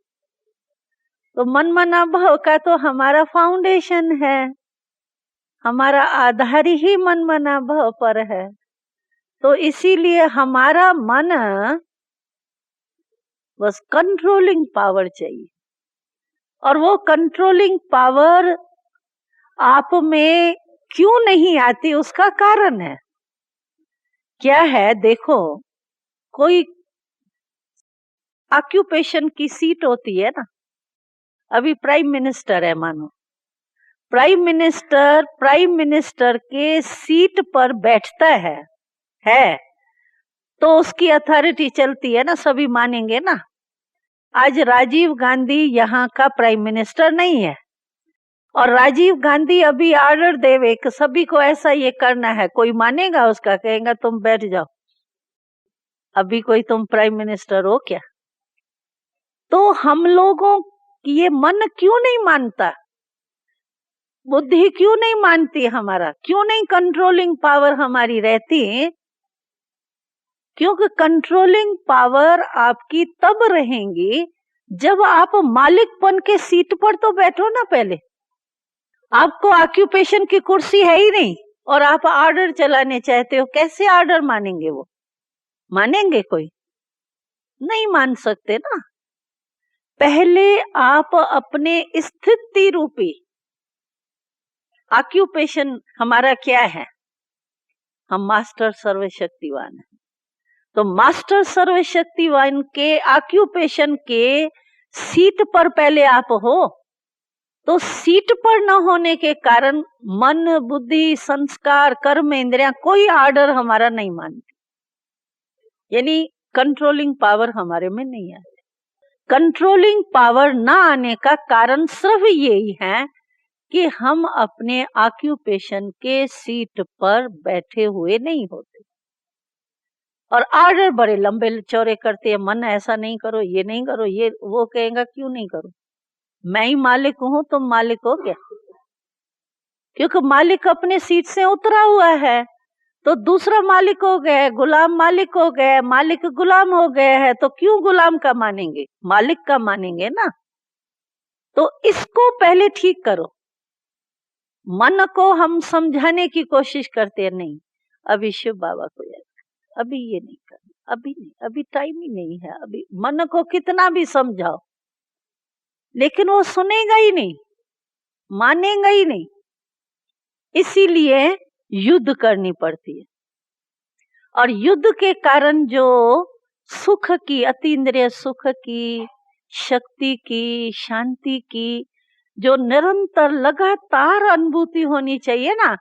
तो मन मना भाव का तो हमारा फाउंडेशन है, हमारा आधार ही मन मना भाव पर है। तो इसीलिए हमारा मन बस कंट्रोलिंग पावर चाहिए, और वो कंट्रोलिंग पावर आप में क्यों नहीं आती, उसका कारण है क्या है? देखो, कोई ऑक्यूपेशन की सीट होती है ना, अभी प्राइम मिनिस्टर है मानो, प्राइम मिनिस्टर के सीट पर बैठता है तो उसकी अथॉरिटी चलती है ना, सभी मानेंगे ना। आज राजीव गांधी यहाँ का प्राइम मिनिस्टर नहीं है, और राजीव गांधी अभी ऑर्डर देवे कि सभी को ऐसा ये करना है, कोई मानेगा उसका? कहेगा तुम बैठ जाओ, अभी कोई तुम प्राइम मिनिस्टर हो क्या? तो हम लोगों की ये मन क्यों नहीं मानता, बुद्धि क्यों नहीं मानती, हमारा क्यों नहीं कंट्रोलिंग पावर हमारी रहती? क्योंकि कंट्रोलिंग पावर आपकी तब रहेंगी जब आप मालिकपन के सीट पर तो बैठो ना। पहले आपको ऑक्यूपेशन की कुर्सी है ही नहीं और आप ऑर्डर चलाने चाहते हो, कैसे ऑर्डर मानेंगे? वो मानेंगे? कोई नहीं मान सकते ना। पहले आप अपने स्थिति रूपी ऑक्यूपेशन, हमारा क्या है? हम मास्टर सर्वशक्तिवान है। तो मास्टर सर्वशक्तिवान के ऑक्यूपेशन के सीट पर पहले आप हो, तो सीट पर न होने के कारण मन, बुद्धि, संस्कार, कर्म, इंद्रियां कोई ऑर्डर हमारा नहीं मानती, यानी कंट्रोलिंग पावर हमारे में नहीं आती। कंट्रोलिंग पावर ना आने का कारण सिर्फ यही है कि हम अपने ऑक्यूपेशन के सीट पर बैठे हुए नहीं होते, और ऑर्डर बड़े लंबे चौड़े करते हैं। मन ऐसा नहीं करो, ये नहीं करो, ये वो कहेगा क्यों नहीं करो? मैं ही मालिक हूं, तुम मालिक हो क्या? क्योंकि मालिक अपने सीट से उतरा हुआ है, तो दूसरा मालिक हो गया, गुलाम मालिक हो गया, मालिक गुलाम हो गया है, तो क्यों गुलाम का मानेंगे? मालिक का मानेंगे ना। तो इसको पहले ठीक करो। मन को हम समझाने की कोशिश करते हैं, नहीं अभी शिव बाबा को याद, अभी ये नहीं करना, अभी नहीं, अभी टाइम ही नहीं है। अभी मन को कितना भी समझाओ, लेकिन वो सुनेगा ही नहीं, मानेगा ही नहीं। इसीलिए युद्ध करनी पड़ती है, और युद्ध के कारण जो सुख की, अतीन्द्रिय सुख की, शक्ति की, शांति की जो निरंतर लगातार अनुभूति होनी चाहिए ना,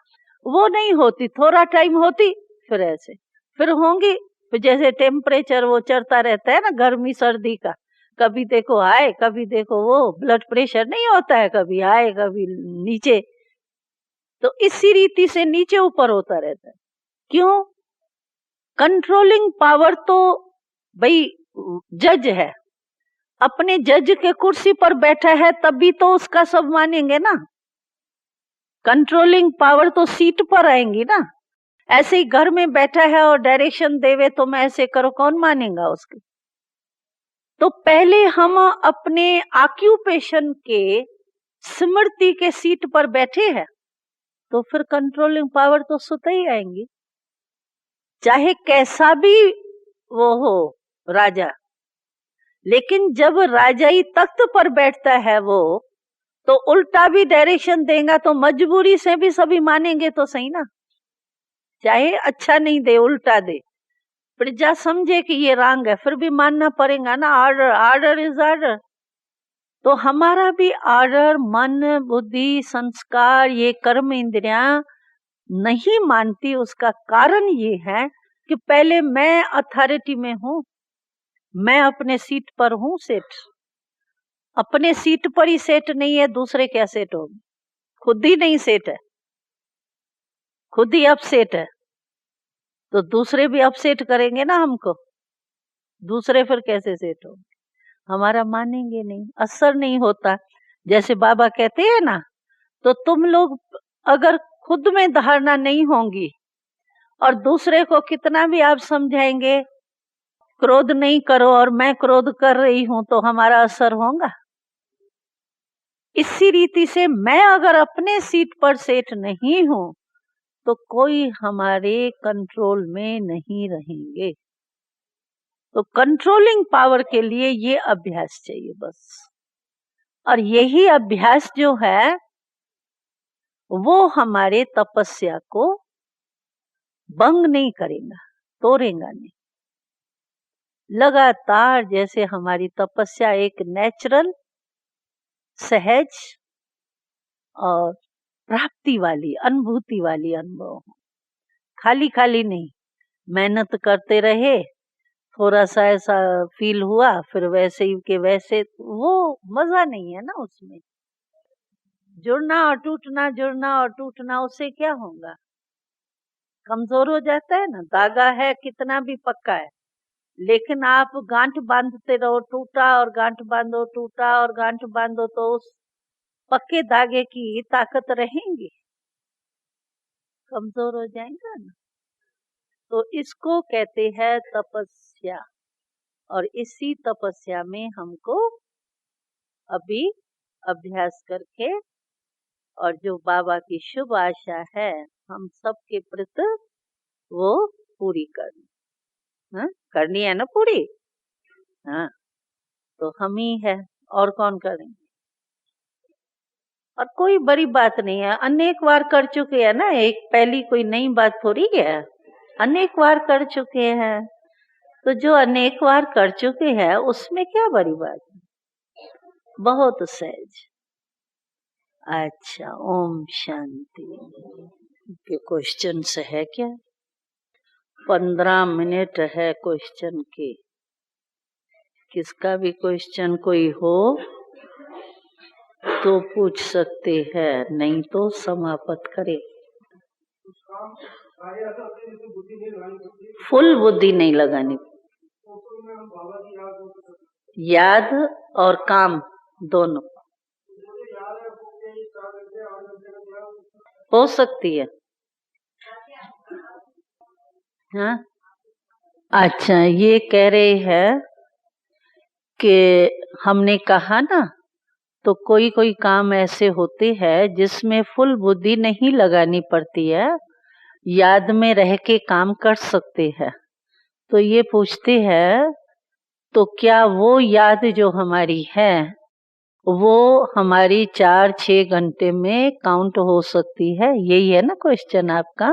वो नहीं होती। थोड़ा टाइम होती, फिर ऐसे फिर होंगी, फिर जैसे टेम्परेचर वो चढ़ता रहता है ना, गर्मी सर्दी का, कभी देखो आए, कभी देखो वो, ब्लड प्रेशर नहीं होता है, कभी आए कभी नीचे। तो इसी रीति से नीचे ऊपर होता रहता है। क्यों? कंट्रोलिंग पावर तो भाई जज है, अपने जज के कुर्सी पर बैठा है, तभी तो उसका सब मानेंगे ना। कंट्रोलिंग पावर तो सीट पर आएंगी ना। ऐसे ही घर में बैठा है और डायरेक्शन देवे तो मैं ऐसे करो, कौन मानेगा उसके। तो पहले हम अपने ऑक्यूपेशन के स्मृति के सीट पर बैठे हैं, तो फिर कंट्रोलिंग पावर तो स्वतः ही आएंगी, चाहे कैसा भी वो हो राजा। लेकिन जब राजाई तख्त पर बैठता है वो, तो उल्टा भी डायरेक्शन देगा तो मजबूरी से भी सभी मानेंगे तो सही ना, चाहे अच्छा नहीं दे उल्टा दे, प्रजा समझे कि ये रॉन्ग है, फिर भी मानना पड़ेगा ना। Order, order is order. तो हमारा भी ऑर्डर, मन, बुद्धि, संस्कार, ये कर्म इंद्रियां नहीं मानती। उसका कारण ये है कि पहले मैं अथॉरिटी में हूं, मैं अपने सीट पर हूं सेठ। अपने सीट पर ही सेट नहीं है, दूसरे क्या सेट होंगे। खुद ही नहीं सेट है, खुद ही अपसेट है, तो दूसरे भी अपसेट करेंगे ना हमको। दूसरे फिर कैसे सेट होंगे, हमारा मानेंगे नहीं, असर नहीं होता। जैसे बाबा कहते हैं ना, तो तुम लोग अगर खुद में धारणा नहीं होंगी और दूसरे को कितना भी आप समझाएंगे क्रोध नहीं करो, और मैं क्रोध कर रही हूं, तो हमारा असर होगा। इसी रीति से मैं अगर अपने सीट पर सेट नहीं हूं, तो कोई हमारे कंट्रोल में नहीं रहेंगे। तो कंट्रोलिंग पावर के लिए ये अभ्यास चाहिए बस। और यही अभ्यास जो है वो हमारे तपस्या को भंग नहीं करेगा, तोड़ेगा नहीं। लगातार जैसे हमारी तपस्या एक नेचुरल, सहज और प्राप्ति वाली, अनुभूति वाली अनुभव हो, खाली खाली नहीं। मेहनत करते रहे, थोड़ा सा ऐसा फील हुआ, फिर वैसे ही के वैसे, वो मजा नहीं है ना उसमें। जुड़ना और टूटना, जुड़ना और टूटना, उससे क्या होगा, कमजोर हो जाता है ना। धागा है कितना भी पक्का है, लेकिन आप गांठ बांधते रहो, टूटा और गांठ बांधो, टूटा और गांठ बांधो, तो उस पक्के धागे की ताकत रहेंगी, कमजोर हो जाएगा ना। तो इसको कहते हैं तपस्या। और इसी तपस्या में हमको अभी अभ्यास करके, और जो बाबा की शुभ आशा है हम सबके प्रति, वो पूरी करनी। हाँ, करनी है ना पूरी। हाँ, तो हम ही है, और कौन करेंगे। और कोई बड़ी बात नहीं है, अनेक बार कर चुके हैं ना, एक पहली कोई नई बात थोड़ी है, अनेक बार कर चुके हैं। तो जो अनेक बार कर चुके हैं उसमें क्या बड़ी बात है, बहुत सहज। अच्छा, ओम शांति। के क्वेश्चन से है क्या? 15 मिनट है क्वेश्चन के। किसका भी क्वेश्चन कोई हो तो पूछ सकते हैं, नहीं तो समाप्त करें। फुल बुद्धि नहीं लगानी, याद और काम दोनों हो सकती है। हाँ, अच्छा, ये कह रहे हैं कि हमने कहा ना, तो कोई कोई काम ऐसे होते हैं जिसमें फुल बुद्धि नहीं लगानी पड़ती है, याद में रह के काम कर सकते हैं। तो ये पूछते हैं, तो क्या वो याद जो हमारी है वो हमारी 4-6 घंटे में काउंट हो सकती है? यही है ना क्वेश्चन आपका।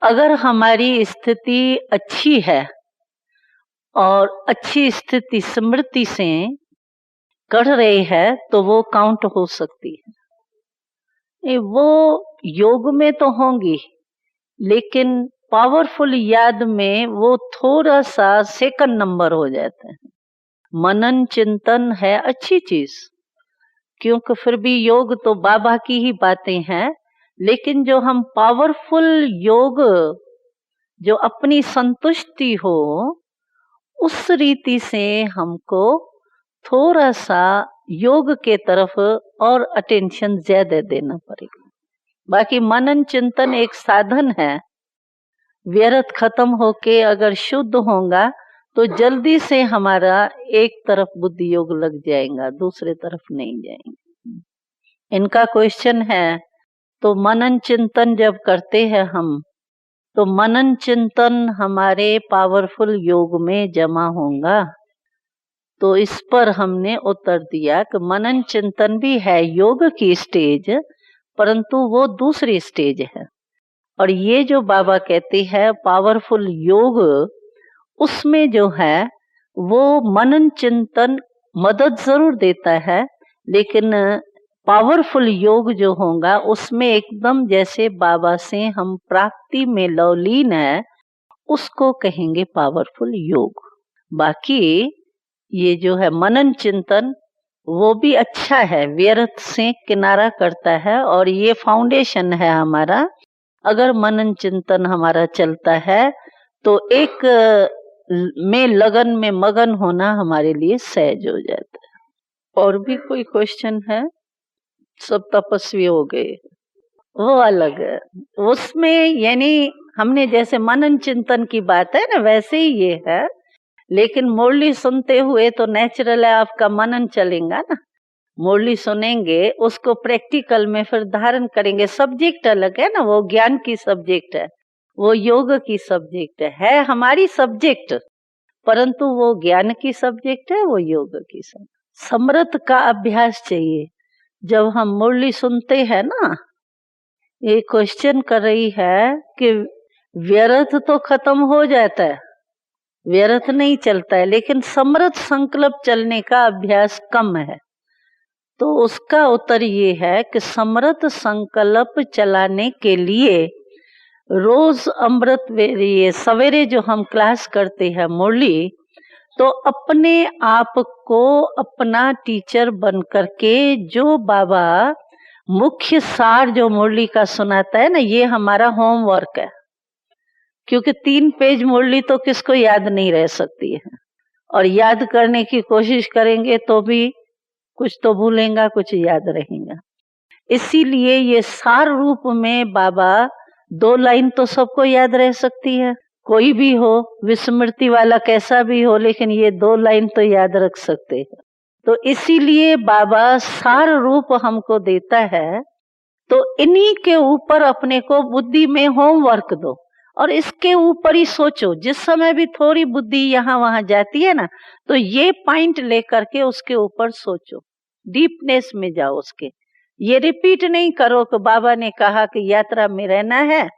अगर हमारी स्थिति अच्छी है और अच्छी स्थिति स्मृति से कर रहे हैं, तो वो काउंट हो सकती है। वो योग में तो होंगी, लेकिन पावरफुल याद में वो थोड़ा सा सेकंड नंबर हो जाता है। मनन चिंतन है अच्छी चीज, क्योंकि फिर भी योग तो बाबा की ही बातें हैं, लेकिन जो हम पावरफुल योग, जो अपनी संतुष्टि हो, उस रीति से हमको थोड़ा सा योग के तरफ और अटेंशन ज्यादा देना पड़ेगा। बाकी मनन चिंतन एक साधन है। व्यर्थ खत्म होके अगर शुद्ध होगा तो जल्दी से हमारा एक तरफ बुद्धि योग लग जाएगा, दूसरे तरफ नहीं जाएंगे। इनका क्वेश्चन है, तो मनन चिंतन जब करते हैं हम, तो मनन चिंतन हमारे पावरफुल योग में जमा होगा। तो इस पर हमने उत्तर दिया कि मनन चिंतन भी है योग की स्टेज, परंतु वो दूसरी स्टेज है। और ये जो बाबा कहते हैं पावरफुल योग, उसमें जो है वो मनन चिंतन मदद जरूर देता है, लेकिन पावरफुल योग जो होगा उसमें एकदम जैसे बाबा से हम प्राप्ति में लवलीन है, उसको कहेंगे पावरफुल योग। बाकी ये जो है मनन चिंतन वो भी अच्छा है, व्यर्थ से किनारा करता है, और ये फाउंडेशन है हमारा। अगर मनन चिंतन हमारा चलता है तो एक में लगन में मगन होना हमारे लिए सहज हो जाता है। और भी कोई क्वेश्चन है? सब तपस्वी हो गए, वो अलग है। उसमें यानी हमने जैसे मनन चिंतन की बात है ना, वैसे ही ये है। लेकिन मुरली सुनते हुए तो नेचुरल है आपका मनन चलेगा ना। मुरली सुनेंगे, उसको प्रैक्टिकल में फिर धारण करेंगे। सब्जेक्ट अलग है ना, वो ज्ञान की सब्जेक्ट है, वो योग की सब्जेक्ट है हमारी सब्जेक्ट, परंतु वो ज्ञान की सब्जेक्ट है, वो योग की सब्जेक्ट। समृत का अभ्यास चाहिए। जब हम मुरली सुनते हैं ना, ये क्वेश्चन कर रही है कि व्यर्थ तो खत्म हो जाता है, व्यर्थ नहीं चलता है, लेकिन समृत संकल्प चलने का अभ्यास कम है। तो उसका उत्तर ये है कि समृत संकल्प चलाने के लिए रोज अमृत ये सवेरे जो हम क्लास करते हैं मुरली, तो अपने आप को अपना टीचर बन करके जो बाबा मुख्य सार जो मुरली का सुनाता है ना, ये हमारा होमवर्क है। क्योंकि 3 पेज मुरली तो किसको याद नहीं रह सकती है, और याद करने की कोशिश करेंगे तो भी कुछ तो भूलेगा, कुछ याद रहेगा। इसीलिए ये सार रूप में बाबा 2 लाइन तो सबको याद रह सकती है, कोई भी हो, विस्मृति वाला कैसा भी हो, लेकिन ये 2 लाइन तो याद रख सकते हैं। तो इसीलिए बाबा सार रूप हमको देता है। तो इन्हीं के ऊपर अपने को बुद्धि में होमवर्क दो, और इसके ऊपर ही सोचो। जिस समय भी थोड़ी बुद्धि यहाँ वहां जाती है ना, तो ये पॉइंट लेकर के उसके ऊपर सोचो, डीपनेस में जाओ उसके। ये रिपीट नहीं करो कि बाबा ने कहा कि यात्रा में रहना है,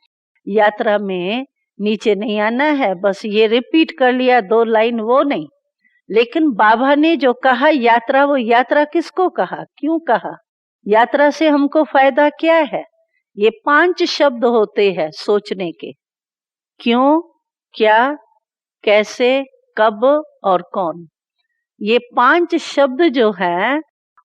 यात्रा में नीचे नहीं आना है, बस ये रिपीट कर लिया 2 लाइन, वो नहीं। लेकिन बाबा ने जो कहा यात्रा, वो यात्रा किसको कहा, क्यों कहा, यात्रा से हमको फायदा क्या है। ये 5 शब्द होते हैं सोचने के, क्यों, क्या, कैसे, कब और कौन। ये 5 शब्द जो है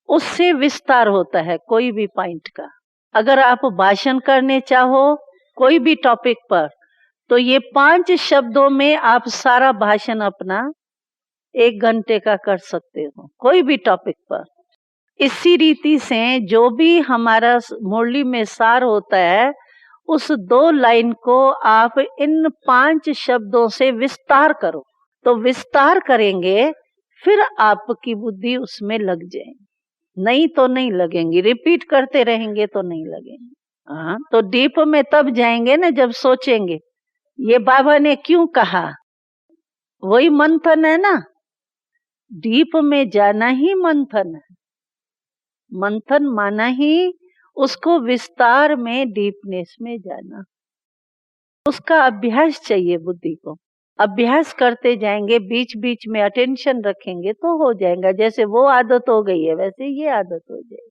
उससे विस्तार होता है कोई भी पॉइंट का। अगर आप भाषण करने चाहो कोई भी टॉपिक पर, तो ये 5 शब्दों में आप सारा भाषण अपना 1 घंटे का कर सकते हो कोई भी टॉपिक पर। इसी रीति से जो भी हमारा मुरली में सार होता है, उस 2 लाइन को आप इन 5 शब्दों से विस्तार करो। तो विस्तार करेंगे, फिर आपकी बुद्धि उसमें लग जाएगी, नहीं तो नहीं लगेंगी। रिपीट करते रहेंगे तो नहीं लगेंगे। हाँ, तो डीप में तब जाएंगे ना जब सोचेंगे ये बाबा ने क्यों कहा, वही मंथन है ना। डीप में जाना ही मंथन है। मंथन माना ही उसको विस्तार में, डीपनेस में जाना। उसका अभ्यास चाहिए बुद्धि को। अभ्यास करते जाएंगे, बीच बीच में अटेंशन रखेंगे तो हो जाएगा। जैसे वो आदत हो गई है वैसे ये आदत हो जाएगी।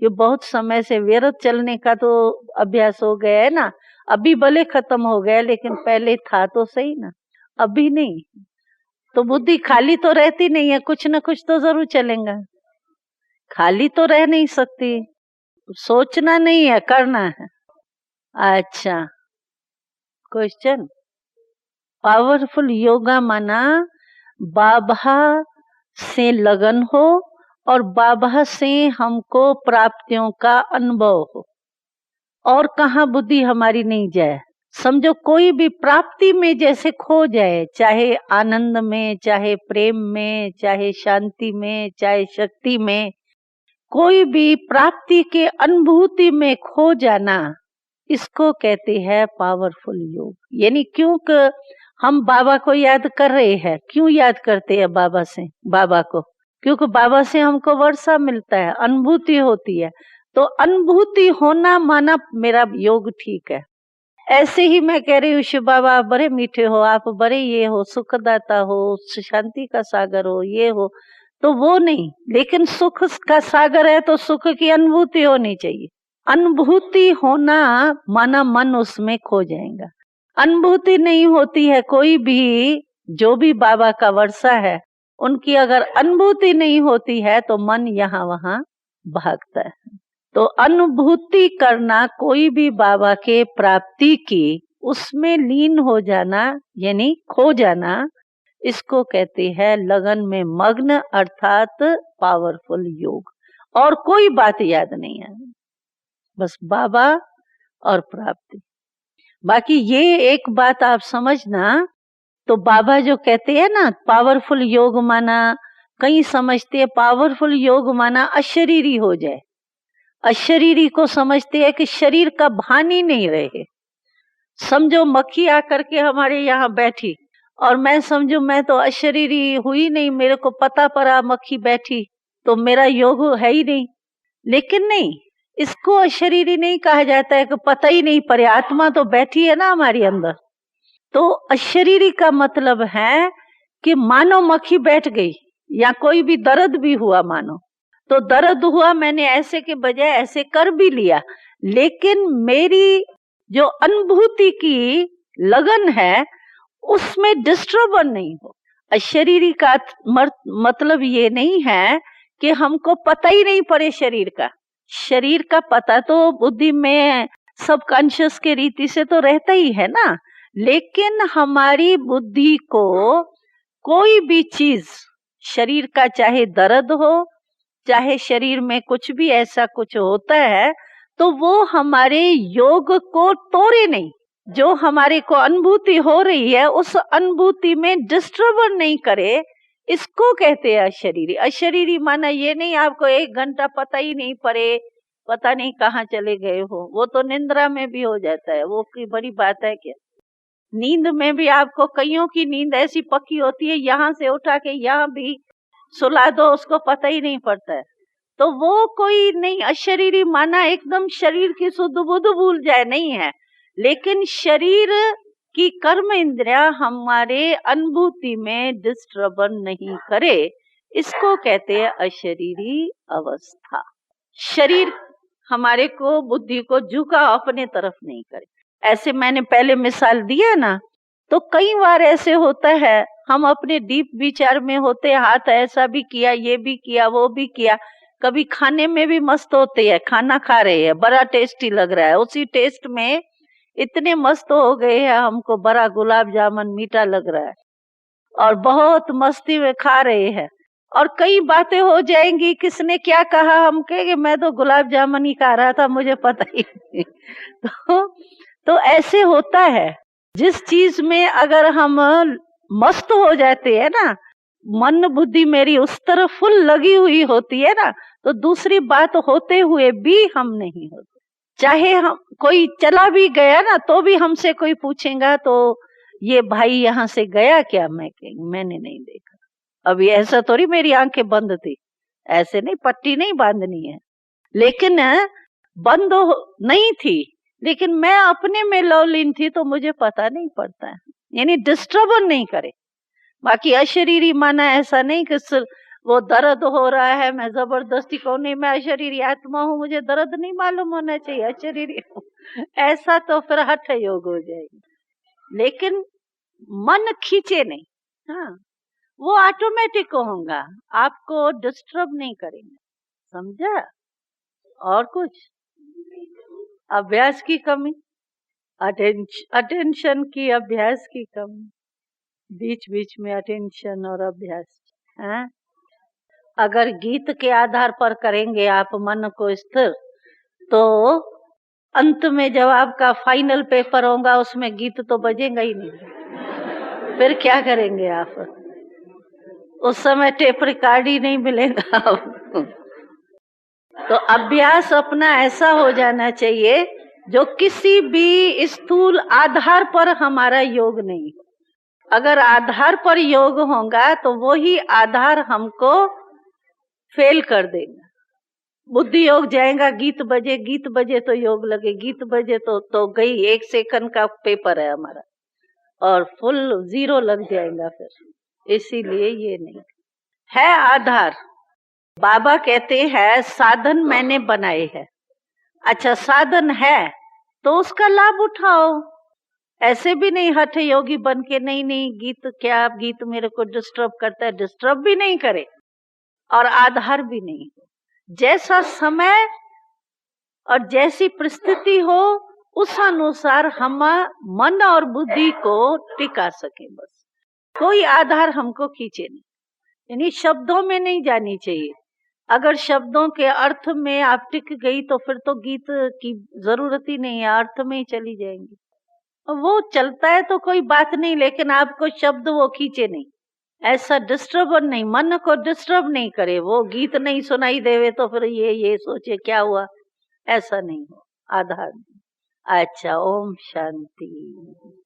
ये बहुत समय से व्यर्थ चलने का तो अभ्यास हो गया है ना। अभी भले खत्म हो गया, लेकिन पहले था तो सही ना, अभी नहीं। तो बुद्धि खाली तो रहती नहीं है, कुछ ना कुछ तो जरूर चलेगा, खाली तो रह नहीं सकती। सोचना नहीं है, करना है। अच्छा, क्वेश्चन। पावरफुल योगा माना बाबा से लगन हो और बाबा से हमको प्राप्तियों का अनुभव हो, और कहाँ बुद्धि हमारी नहीं जाए। समझो कोई भी प्राप्ति में जैसे खो जाए, चाहे आनंद में, चाहे प्रेम में, चाहे शांति में, चाहे शक्ति में, कोई भी प्राप्ति के अनुभूति में खो जाना, इसको कहते हैं पावरफुल योग। यानी क्योंकि हम बाबा को याद कर रहे हैं, क्यों याद करते हैं बाबा को? क्योंकि बाबा से हमको वर्षा मिलता है, अनुभूति होती है। तो अनुभूति होना माना मेरा योग ठीक है। ऐसे ही मैं कह रही हूँ शिव बाबा आप बड़े मीठे हो, आप बड़े ये हो, सुखदाता हो, शांति का सागर हो, ये हो, तो वो नहीं। लेकिन सुख का सागर है तो सुख की अनुभूति होनी चाहिए। अनुभूति होना माना मन उसमें खो जाएगा। अनुभूति नहीं होती है, कोई भी जो भी बाबा का वर्षा है उनकी अगर अनुभूति नहीं होती है तो मन यहाँ वहां भागता है। तो अनुभूति करना, कोई भी बाबा के प्राप्ति की उसमें लीन हो जाना यानी खो जाना, इसको कहते हैं लगन में मग्न अर्थात पावरफुल योग। और कोई बात याद नहीं है, बस बाबा और प्राप्ति। बाकी ये एक बात आप समझना, तो बाबा जो कहते हैं ना पावरफुल योग माना, कई समझते हैं पावरफुल योग माना अशरीरी हो जाए। अशरीरी को समझते हैं कि शरीर का भान ही नहीं रहे। समझो मक्खी आकर के हमारे यहाँ बैठी और मैं समझू मैं तो अशरीरी हुई नहीं, मेरे को पता पड़ा मक्खी बैठी तो मेरा योग है ही नहीं। लेकिन नहीं, इसको अशरीरी नहीं कहा जाता है कि पता ही नहीं पड़े, आत्मा तो बैठी है ना हमारे अंदर। तो अशरीरी का मतलब है कि मानो मक्खी बैठ गई या कोई भी दर्द भी हुआ, मानो तो दर्द हुआ, मैंने ऐसे के बजाय ऐसे कर भी लिया, लेकिन मेरी जो अनुभूति की लगन है उसमें डिस्टर्बन नहीं हो। अशरीरी का मतलब ये नहीं है कि हमको पता ही नहीं पड़े शरीर का। शरीर का पता तो बुद्धि में सबकॉन्शियस के रीति से तो रहता ही है ना, लेकिन हमारी बुद्धि को कोई भी चीज, शरीर का चाहे दर्द हो, चाहे शरीर में कुछ भी ऐसा कुछ होता है, तो वो हमारे योग को तोड़े नहीं। जो हमारे को अनुभूति हो रही है उस अनुभूति में डिस्टर्ब नहीं करे, इसको कहते हैं अशरीरी। अशरीरी माना ये नहीं आपको 1 घंटा पता ही नहीं पड़े, पता नहीं कहाँ चले गए हो, वो तो निंद्रा में भी हो जाता है, वो की बड़ी बात है क्या? नींद में भी आपको, कईयों की नींद ऐसी पक्की होती है यहाँ से उठा के यहाँ भी सुला दो, उसको पता ही नहीं पड़ता है। तो वो कोई नहीं, अशरीरी माना एकदम शरीर की शुद्ध बुद्ध भूल जाए नहीं है, लेकिन शरीर की कर्म इंद्रिया हमारे अनुभूति में डिस्टर्बन नहीं करे, इसको कहते हैं अशरीरी अवस्था। शरीर हमारे को, बुद्धि को झुका अपने तरफ नहीं करे। ऐसे मैंने पहले मिसाल दिया ना, तो कई बार ऐसे होता है हम अपने डीप विचार में होते, हाथ ऐसा भी किया, ये भी किया, वो भी किया। कभी खाने में भी मस्त होते हैं, खाना खा रहे हैं, बड़ा टेस्टी लग रहा है, उसी टेस्ट में इतने मस्त हो गए हैं हमको, बड़ा गुलाब जामुन मीठा लग रहा है और बहुत मस्ती में खा रहे हैं, और कई बातें हो जाएंगी, किसने क्या कहा, हम कहेंगे मैं तो गुलाब जामुन ही खा रहा था, मुझे पता ही नहीं। तो ऐसे होता है, जिस चीज में अगर हम मस्त हो जाते हैं ना, मन बुद्धि मेरी उस तरफ फुल लगी हुई होती है ना, तो दूसरी बात होते हुए भी हम नहीं होते। चाहे हम कोई चला भी गया ना तो भी हमसे कोई पूछेगा तो ये भाई यहाँ से गया क्या, मैं कहेंगे मैंने नहीं देखा। अभी ऐसा थोड़ी मेरी आंखें बंद थी, ऐसे नहीं, पट्टी नहीं बांधनी है, लेकिन बंद नहीं थी, लेकिन मैं अपने में लवलीन थी तो मुझे पता नहीं पड़ता है, यानी डिस्टर्ब नहीं करे। बाकी अशरीरी माना ऐसा नहीं कि वो दर्द हो रहा है मैं जबरदस्ती को, नहीं मैं अशरीरी आत्मा हूँ, मुझे दर्द नहीं मालूम होना चाहिए, अशरीरी हूँ, ऐसा तो फिर हठ योग हो जाएगी। लेकिन मन खींचे नहीं, हाँ वो ऑटोमेटिक होगा, आपको डिस्टर्ब नहीं करेंगे, समझा? और कुछ अभ्यास की कमी, अटेंशन की, अभ्यास की कमी, बीच बीच में अटेंशन और अभ्यास। हाँ, अगर गीत के आधार पर करेंगे आप मन को स्थिर, तो अंत में जब आपका फाइनल पेपर होगा उसमें गीत तो बजेगा ही नहीं, फिर क्या करेंगे आप? उस समय टेप रिकॉर्ड ही नहीं मिलेगा आपको। तो अभ्यास अपना ऐसा हो जाना चाहिए जो किसी भी स्थूल आधार पर हमारा योग नहीं हो। अगर आधार पर योग होगा तो वही आधार हमको फेल कर देगा। बुद्धि योग जाएगा, गीत बजे तो योग लगे, गीत बजे तो गई, 1 सेकंड का पेपर है हमारा और फुल 0 लग जाएगा फिर। इसीलिए ये नहीं है आधार। बाबा कहते हैं साधन मैंने बनाए हैं। अच्छा, साधन है तो उसका लाभ उठाओ। ऐसे भी नहीं हठ योगी बन के नहीं गीत क्या, गीत मेरे को डिस्टर्ब करता है, डिस्टर्ब भी नहीं करे और आधार भी नहीं हो। जैसा समय और जैसी परिस्थिति हो उस अनुसार हम मन और बुद्धि को टिका सके, बस। कोई आधार हमको खींचे नहीं, यानी शब्दों में नहीं जानी चाहिए। अगर शब्दों के अर्थ में आप टिक गई तो फिर तो गीत की जरूरत ही नहीं है, अर्थ में ही चली जाएंगी। वो चलता है तो कोई बात नहीं, लेकिन आपको शब्द वो खींचे नहीं, ऐसा डिस्टर्ब नहीं, मन को डिस्टर्ब नहीं करे। वो गीत नहीं सुनाई देवे तो फिर ये सोचे क्या हुआ, ऐसा नहीं हो, आधार नहीं। अच्छा, ओम शांति।